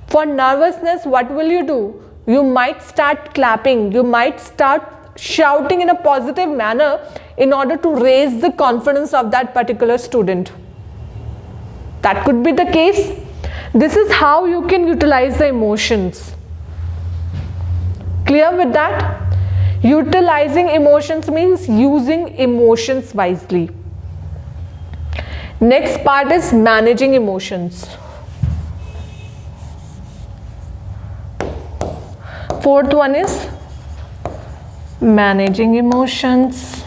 For nervousness, what will you do? You might start clapping, you might start shouting in a positive manner in order to raise the confidence of that particular student. That could be the case. This is how you can utilize the emotions. Clear with that? Utilizing emotions means using emotions wisely. Next part is managing emotions. Fourth one is managing emotions.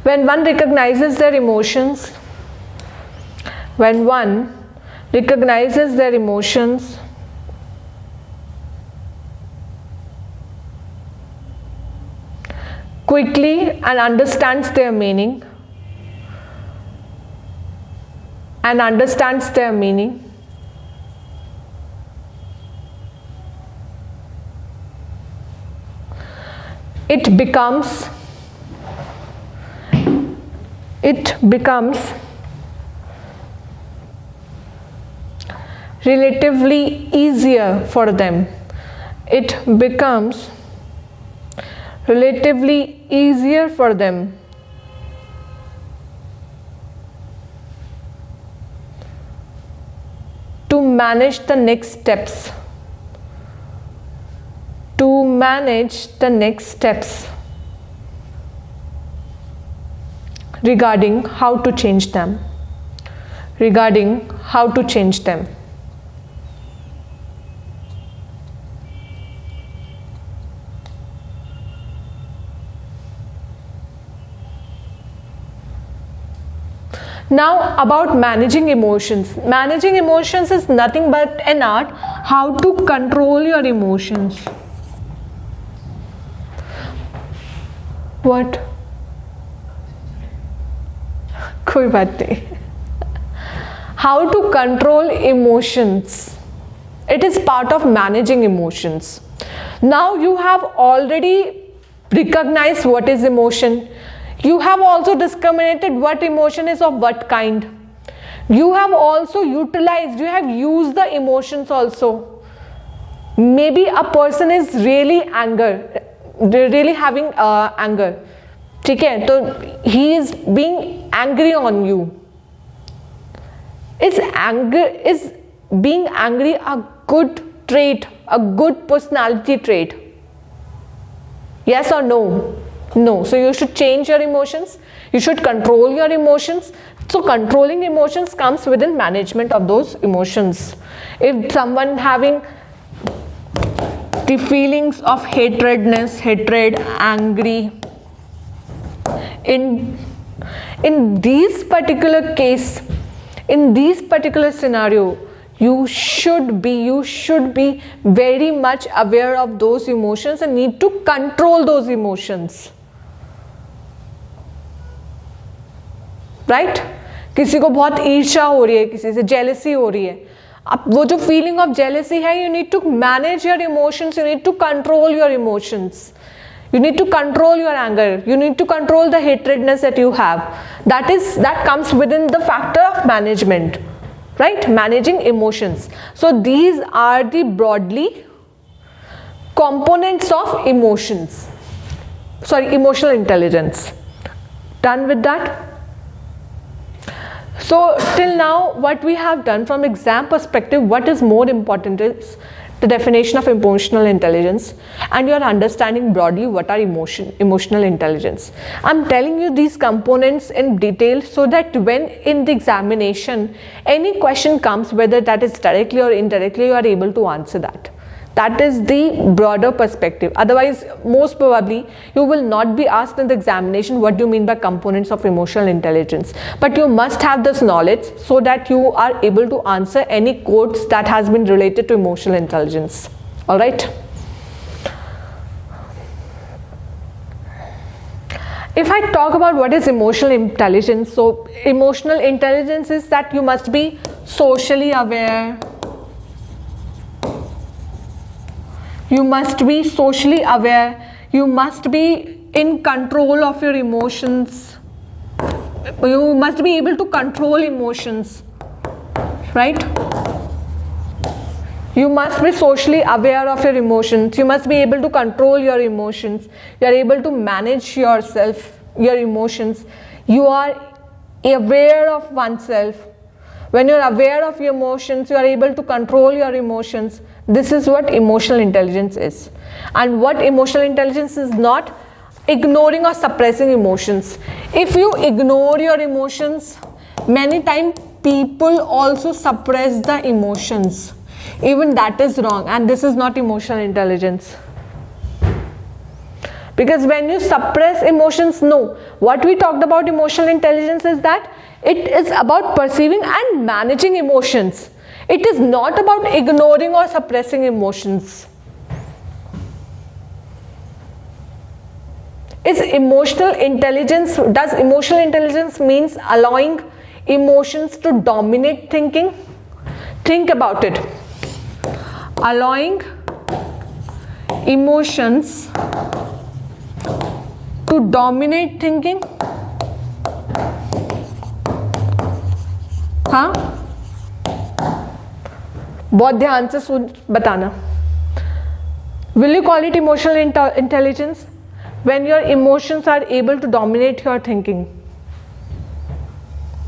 When one recognizes their emotions, quickly and understands their meaning, it becomes relatively easier for them. It becomes relatively easier for them to manage the next steps. Regarding how to change them. Now about managing emotions. Managing emotions is nothing but an art how to control your emotions. What? कोई बात नहीं. How to control emotions. It is part of managing emotions. Now you have already recognized what is emotion. You have also discriminated what emotion is of what kind. You have also utilized, you have used the emotions also. Maybe a person is really having anger. ठीक है, तो he is being angry on you. Is being angry a good trait, a good personality trait? Yes or no? No. So you should change your emotions. You should control your emotions. So controlling emotions comes within management of those emotions. If someone having the feelings of hatred, angry, in these particular case, in these particular scenario, you should be very much aware of those emotions and need to control those emotions. Right? किसी को बहुत ईर्ष्या हो रही है, किसी से jealousy हो रही है. अब वो जो feeling of jealousy है, you need to manage your emotions, you need to control your emotions. You need to control your anger. You need to control the hatredness that you have. That comes within the factor of management, right? Managing emotions. So these are the broadly components of emotions. Emotional intelligence. Done with that? So till now, what we have done from exam perspective, what is more important is the definition of emotional intelligence and your understanding broadly what are emotional intelligence. I'm telling you these components in detail so that when in the examination any question comes, whether that is directly or indirectly, you are able to answer that. That is the broader perspective. Otherwise, most probably, you will not be asked in the examination what do you mean by components of emotional intelligence. But you must have this knowledge so that you are able to answer any quotes that has been related to emotional intelligence. All right. If I talk about what is emotional intelligence, so emotional intelligence is that you must be socially aware. You must be socially aware. You must be in control of your emotions. You must be able to control emotions, right? You must be socially aware of your emotions. You must be able to control your emotions. You are able to manage yourself, your emotions. You are aware of oneself. When you are aware of your emotions, you are able to control your emotions. This is what emotional intelligence is. And what emotional intelligence is not? Ignoring or suppressing emotions. If you ignore your emotions, many times people also suppress the emotions. Even that is wrong, and this is not emotional intelligence. Because when you suppress emotions, no. What we talked about emotional intelligence is that it is about perceiving and managing emotions. It is not about ignoring or suppressing emotions. Does emotional intelligence means allowing emotions to dominate thinking? Think about it. Allowing emotions to dominate thinking? हाँ, बहुत ध्यान से सुन बताना. Will you call it emotional intelligence when your emotions are able to dominate your thinking?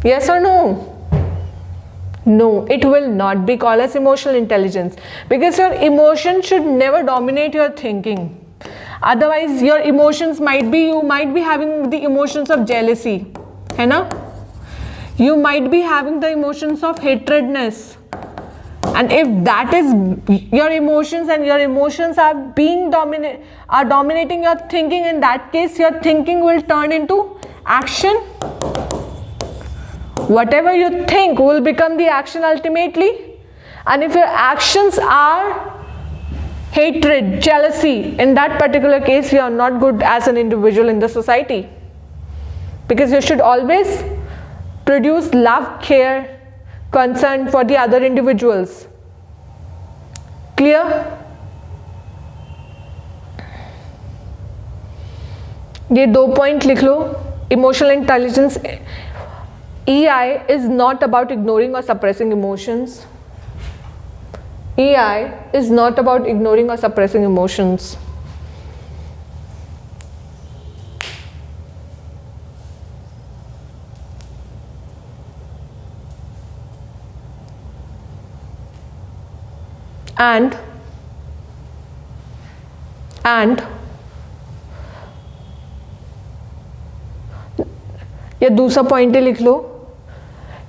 Yes or no? No, it will not be called as emotional intelligence, because your emotion should never dominate your thinking. Otherwise, your emotions you might be having the emotions of jealousy, है ना? You might be having the emotions of hatredness. And if that is your emotions and your emotions are dominating your thinking, in that case your thinking will turn into action. Whatever you think will become the action ultimately. And if your actions are hatred, jealousy, in that particular case you are not good as an individual in the society. Because you should always produce love, care, concern for the other individuals. Clear? ये 2 point लिख लो. Emotional intelligence, EI is not about ignoring or suppressing emotions. EI is not about ignoring or suppressing emotions. And ये दूसरा point लिख लो.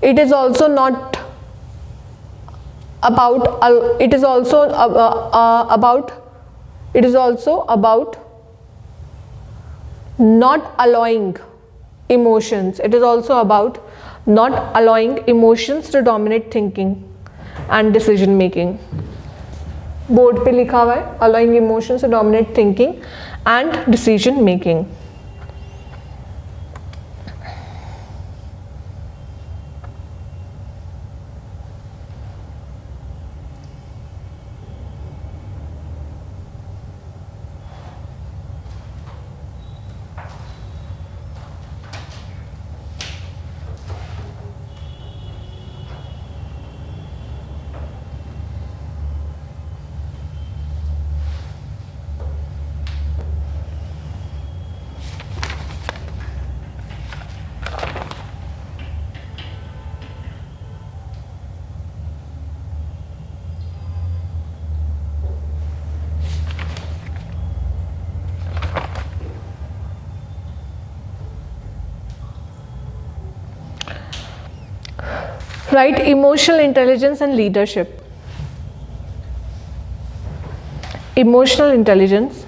It is also not about, it is also about not allowing emotions. It is also about not allowing emotions to dominate thinking and decision making. Board पे लिखा हुआ है, allowing emotions to dominate thinking and decision making. Right, emotional intelligence and leadership. emotional intelligence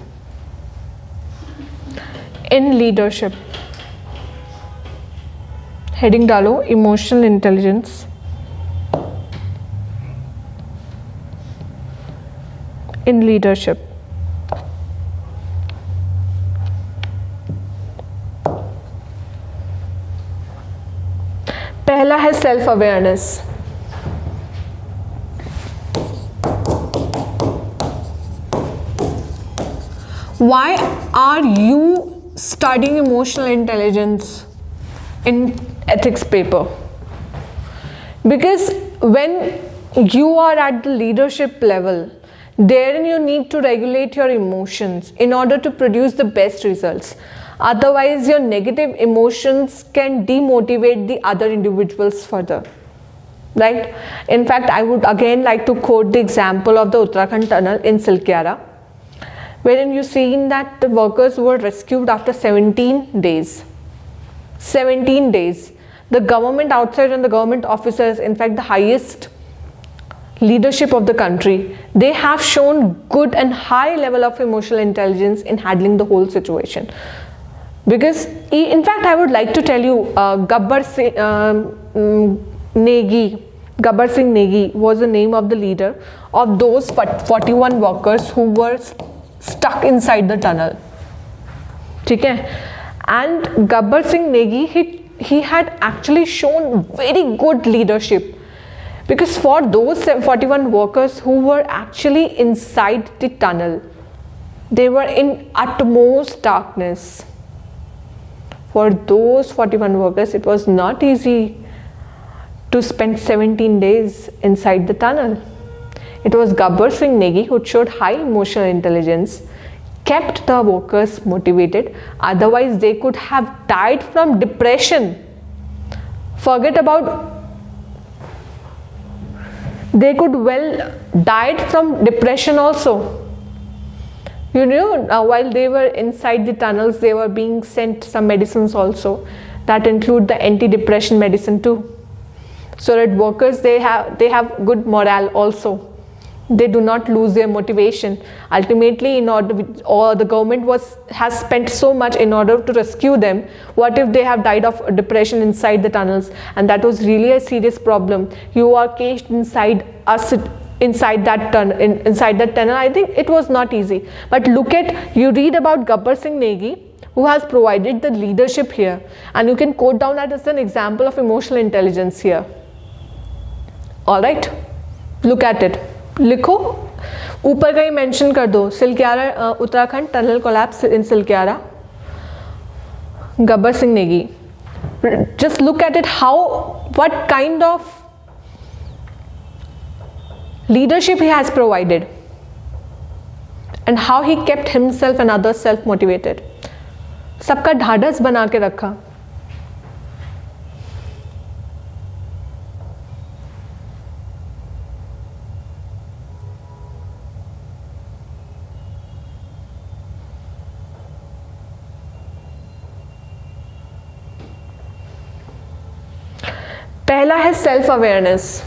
in leadership. Heading डालो emotional intelligence in leadership. पहला है self awareness. Why are you studying emotional intelligence in ethics paper? Because when you are at the leadership level, therein you need to regulate your emotions in order to produce the best results. Otherwise, your negative emotions can demotivate the other individuals further. Right? In fact, I would again like to quote the example of the Uttarakhand tunnel in Silkyara, wherein you seen that the workers were rescued after 17 days. 17 days. The government outside and the government officers, in fact the highest leadership of the country, they have shown good and high level of emotional intelligence in handling the whole situation. Because in fact I would like to tell you, Gabbar Singh Negi was the name of the leader of those 41 workers who were stuck inside the tunnel. Okay? And Gabbar Singh Negi, he had actually shown very good leadership, because for those 41 workers who were actually inside the tunnel, they were in utmost darkness. For those 41 workers, it was not easy to spend 17 days inside the tunnel. It was Gabbar Singh Negi who showed high emotional intelligence, kept the workers motivated. Otherwise, they could have died from depression. Forget about, they could well died from depression also. You know, while they were inside the tunnels, they were being sent some medicines also that include the anti-depression medicine too. So that workers, they have good morale also. They do not lose their motivation. Ultimately, in order, or the government has spent so much in order to rescue them. What if they have died of depression inside the tunnels? And that was really a serious problem. You are caged inside that tunnel. I think it was not easy. But look at, you read about Gabbar Singh Negi, who has provided the leadership here, and you can quote down that as an example of emotional intelligence here. All right, look at it. लिखो, ऊपर का ही mention कर दो, Silkyara Uttarakhand tunnel collapse in Silkyara, Gabbar Singh Negi. Just look at it, what kind of leadership he has provided and how he kept himself and others self-motivated. सबका ढाढ़स बना के रखा. पहला है self awareness.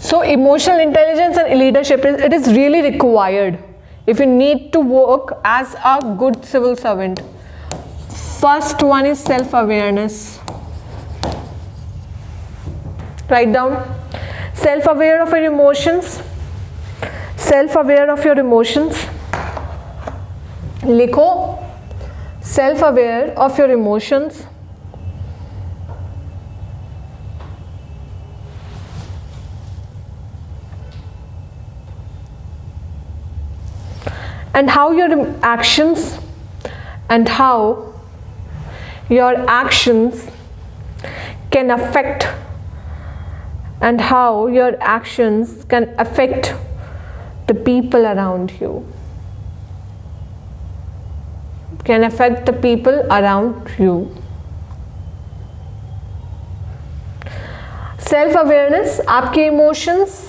So emotional intelligence and leadership, it is really required if you need to work as a good civil servant. First one is self-awareness. Write down. Self-aware of your emotions. Self-aware of your emotions. लिखो, self-aware of your emotions. And how your actions can affect, and how your actions can affect the people around you. Can affect the people around you. Self awareness, आपके emotions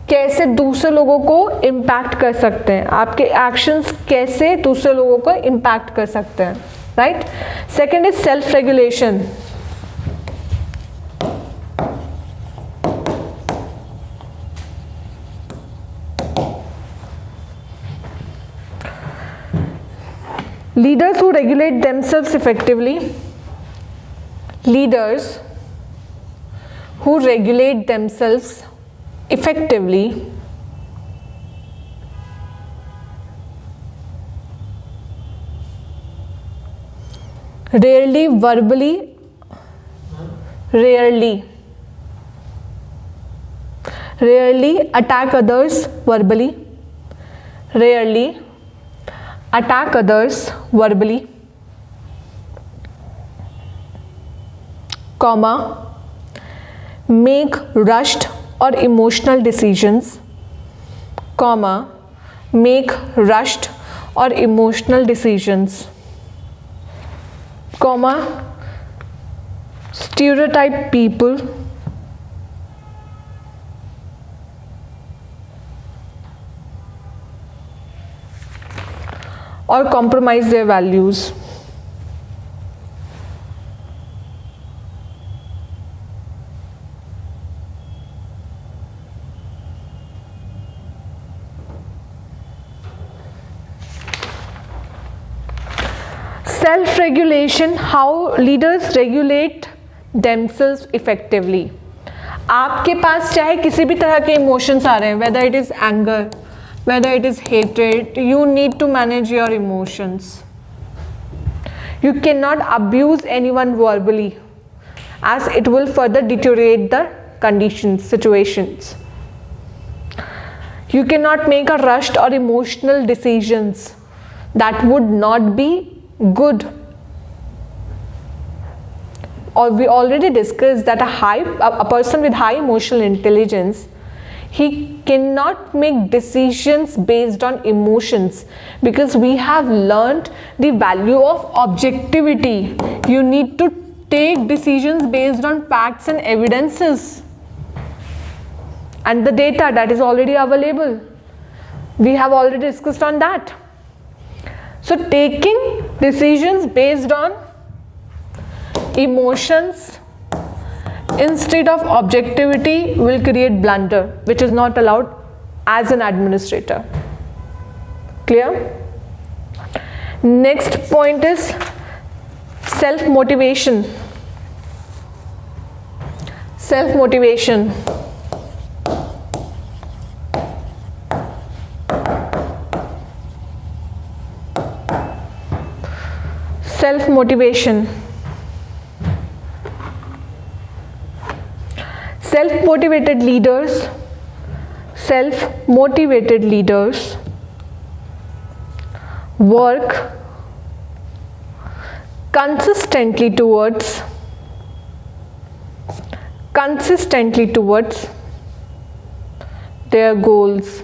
कैसे दूसरे लोगों को impact कर सकते हैं, आपके एक्शंस कैसे दूसरे लोगों को इम्पैक्ट कर सकते हैं. Right. Second is self regulation. Leaders who regulate themselves effectively, leaders who regulate themselves effectively rarely attack others verbally, comma, make rushed or emotional decisions, comma, make rushed or emotional decisions, comma, stereotype people, or compromise their values. Self-regulation, how leaders regulate themselves effectively. आपके पास चाहे किसी भी तरह के emotions आ रहे हैं, whether it is anger, whether it is hatred, you need to manage your emotions. You cannot abuse anyone verbally, as it will further deteriorate the conditions, situations. You cannot make a rushed or emotional decisions. That would not be good. Or we already discussed that a person with high emotional intelligence, he cannot make decisions based on emotions, because we have learned the value of objectivity. You need to take decisions based on facts and evidences and the data that is already available. We have already discussed on that. So taking decisions based on emotions instead of objectivity will create blunder, which is not allowed as an administrator. Clear? Next point is self-motivation. Self-motivation. Self-motivation. Self-motivated leaders work consistently towards their goals.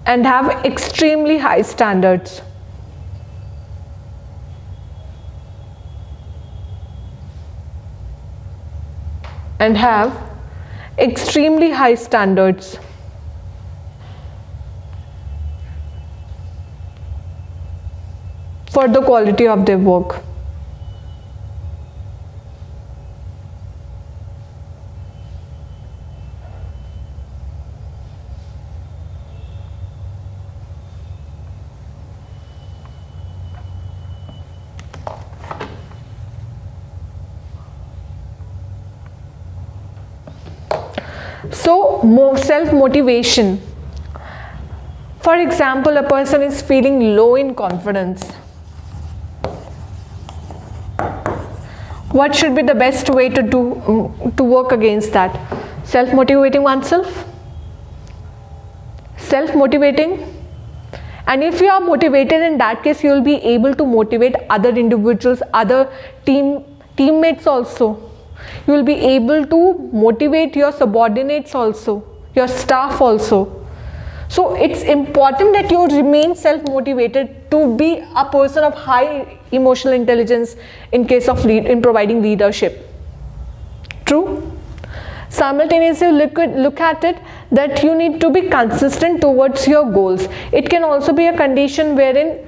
And have extremely high standards. And have extremely high standards. For the quality of their work. So, self-motivation. For example, a person is feeling low in confidence. What should be the best way to work against that? Self-motivating oneself. Self-motivating. And if you are motivated, in that case, you will be able to motivate other individuals, other teammates also. You will be able to motivate your subordinates also, your staff also. So it's important that you remain self-motivated to be a person of high emotional intelligence in case of in providing leadership. True? Simultaneously look at it that you need to be consistent towards your goals. It can also be a condition wherein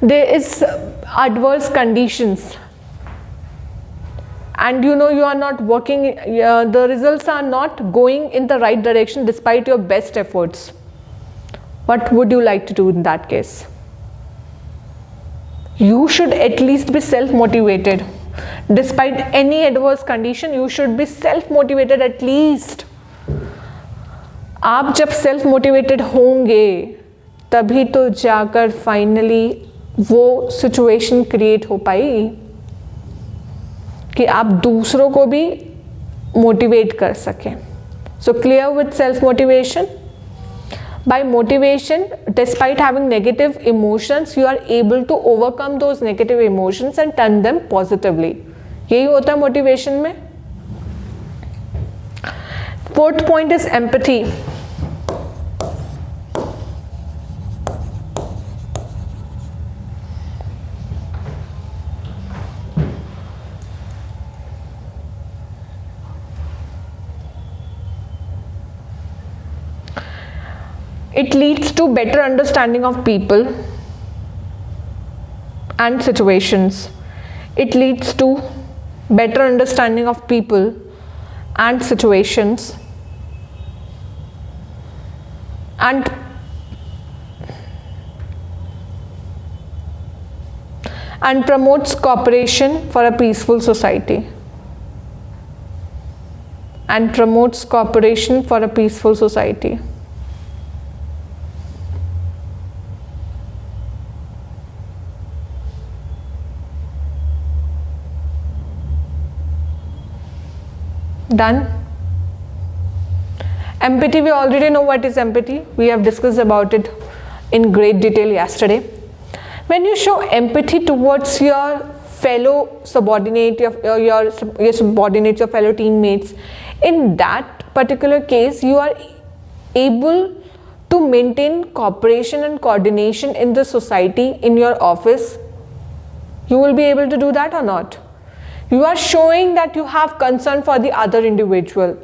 there is adverse conditions. and you know you are not working, the results are not going in the right direction despite your best efforts, what would you like to do in that case? You should at least be self-motivated. Despite any adverse condition, you should be self-motivated at least. आप जब self motivated होंगे तभी तो जाकर finally वो situation create हो पाई कि आप दूसरों को भी मोटिवेट कर सकें. So clear with self motivation. By motivation, despite having negative emotions, you are able to overcome those negative emotions and turn them positively. यही होता है मोटिवेशन में. Fourth point is empathy. It leads to better understanding of people and situations. It leads to better understanding of people and situations, and promotes cooperation for a peaceful society. And promotes cooperation for a peaceful society. Done. Empathy, we already know what is empathy. We have discussed about it in great detail yesterday. When you show empathy towards your fellow subordinate, your subordinates, your fellow teammates, in that particular case, you are able to maintain cooperation and coordination in the society, in your office. You will be able to do that or not? You are showing that you have concern for the other individual.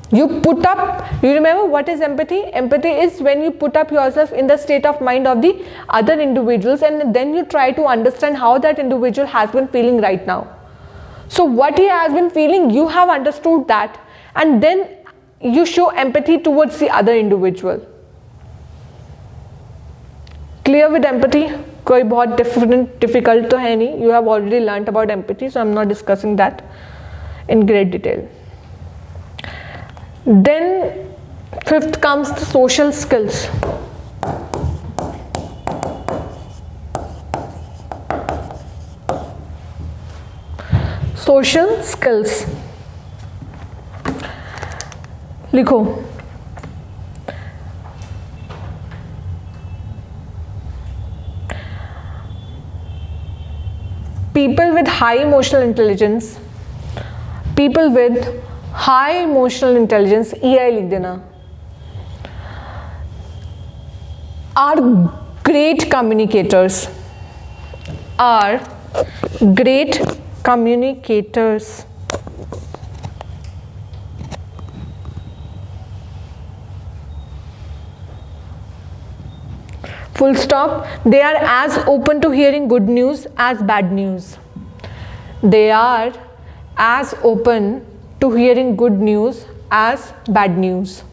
You put up, you remember what is empathy? Empathy is when you put up yourself in the state of mind of the other individuals, and then you try to understand how that individual has been feeling right now. So what he has been feeling, you have understood that, and then you show empathy towards the other individual. Clear with empathy? कोई बहुत difficult तो है नहीं. You have already learnt about empathy, so I'm not discussing that in great detail. Then fifth comes the social skills. Social skills. लिखो. People with high emotional intelligence, people with high emotional intelligence, EI लिख देना, are great communicators, are great communicators. Full stop. They are as open to hearing good news as bad news. They are as open to hearing good news as bad news.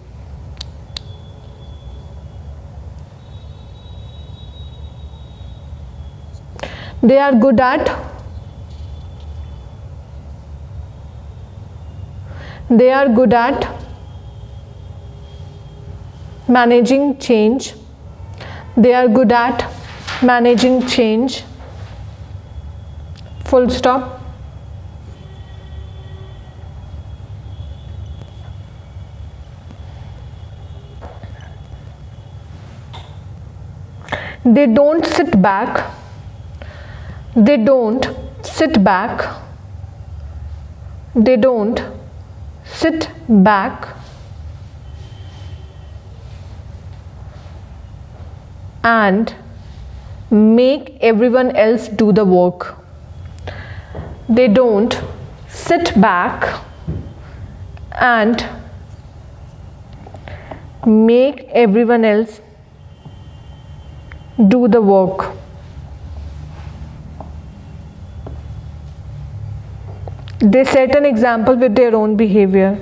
They are good at managing change. They are good at managing change. Full stop. They don't sit back. They don't sit back. They don't sit back and make everyone else do the work. They don't sit back and make everyone else do the work. They set an example with their own behavior.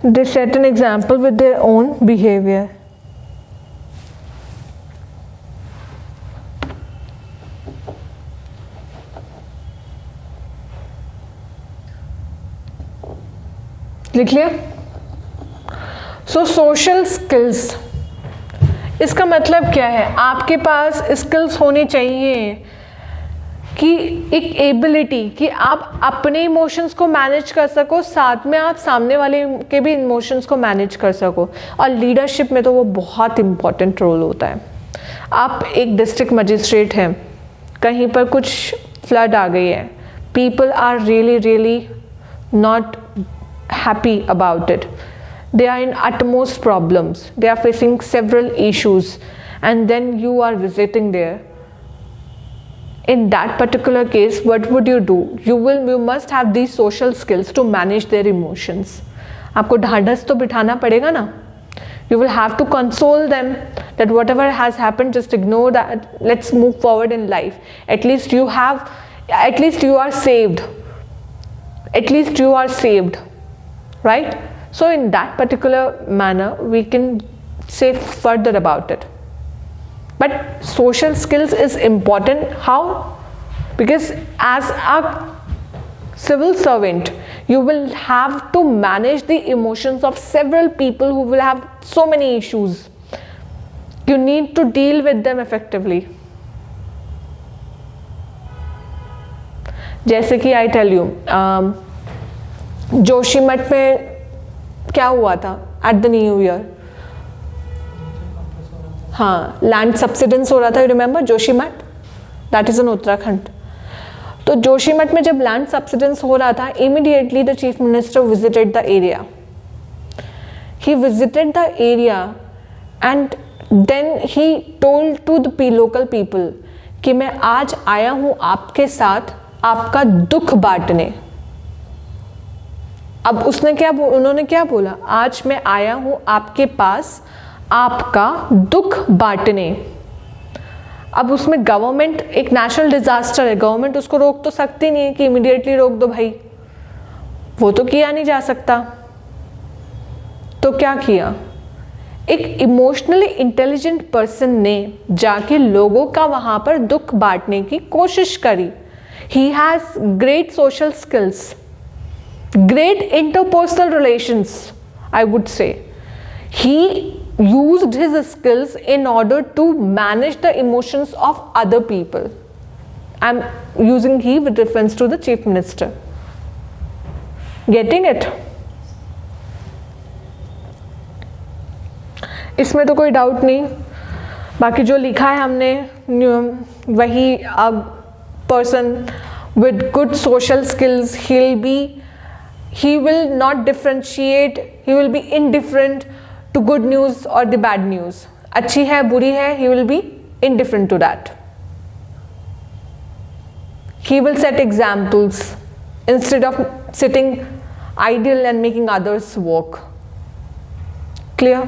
They set an example with their own behavior. लिख लिया? सो social skills, इसका मतलब क्या है? आपके पास skills होनी चाहिए कि एक एबिलिटी कि आप अपने इमोशंस को मैनेज कर सको, साथ में आप सामने वाले के भी इमोशंस को मैनेज कर सको। और लीडरशिप में तो वो बहुत इम्पॉर्टेंट रोल होता है। आप एक डिस्ट्रिक्ट मजिस्ट्रेट हैं, कहीं पर कुछ फ्लड आ गई है, people are really not happy about it. They are in utmost problems. They are facing several issues, and then you are visiting there. In that particular case, what would you do? You must have these social skills to manage their emotions. आपको ढाढ़स तो बिठाना पड़ेगा ना. You will have to console them that whatever has happened, just ignore that. Let's move forward in life. At least you are saved. At least you are saved. Right? So in that particular manner we can say further about it. But social skills is important. How? Because as a civil servant you will have to manage the emotions of several people who will have so many issues. You need to deal with them effectively. जैसे कि I tell you, Joshimath में क्या हुआ था at the new year? हाँ, land subsidence हो रहा था, you remember Joshimath? That is in Uttarakhand. तो जोशीमठ में जब लैंड सब्सिडेंस हो रहा था, immediately the chief minister visited the area. He visited the area and then he told to the local people कि मैं आज आया हूं आपके साथ आपका दुख बांटने। अब उन्होंने क्या बोला? आज मैं आया हूं आपके पास आपका दुख बांटने। अब उसमें गवर्नमेंट, एक नेशनल डिजास्टर है, गवर्नमेंट उसको रोक तो सकती नहीं है कि इमीडिएटली रोक दो भाई, वो तो किया नहीं जा सकता। तो क्या किया? एक इमोशनली इंटेलिजेंट पर्सन ने जाके लोगों का वहां पर दुख बांटने की कोशिश करी। He has great social skills, great interpersonal relations, I would say. He used his skills in order to manage the emotions of other people. I'm using he with reference to the chief minister. Getting it? इसमें तो कोई doubt नहीं। बाकी जो लिखा है हमने वही, person with good social skills, he will not differentiate, he will be indifferent to good news or the bad news. अच्छी है बुरी है, he will be indifferent to that. He will set examples instead of sitting idle and making others work. Clear?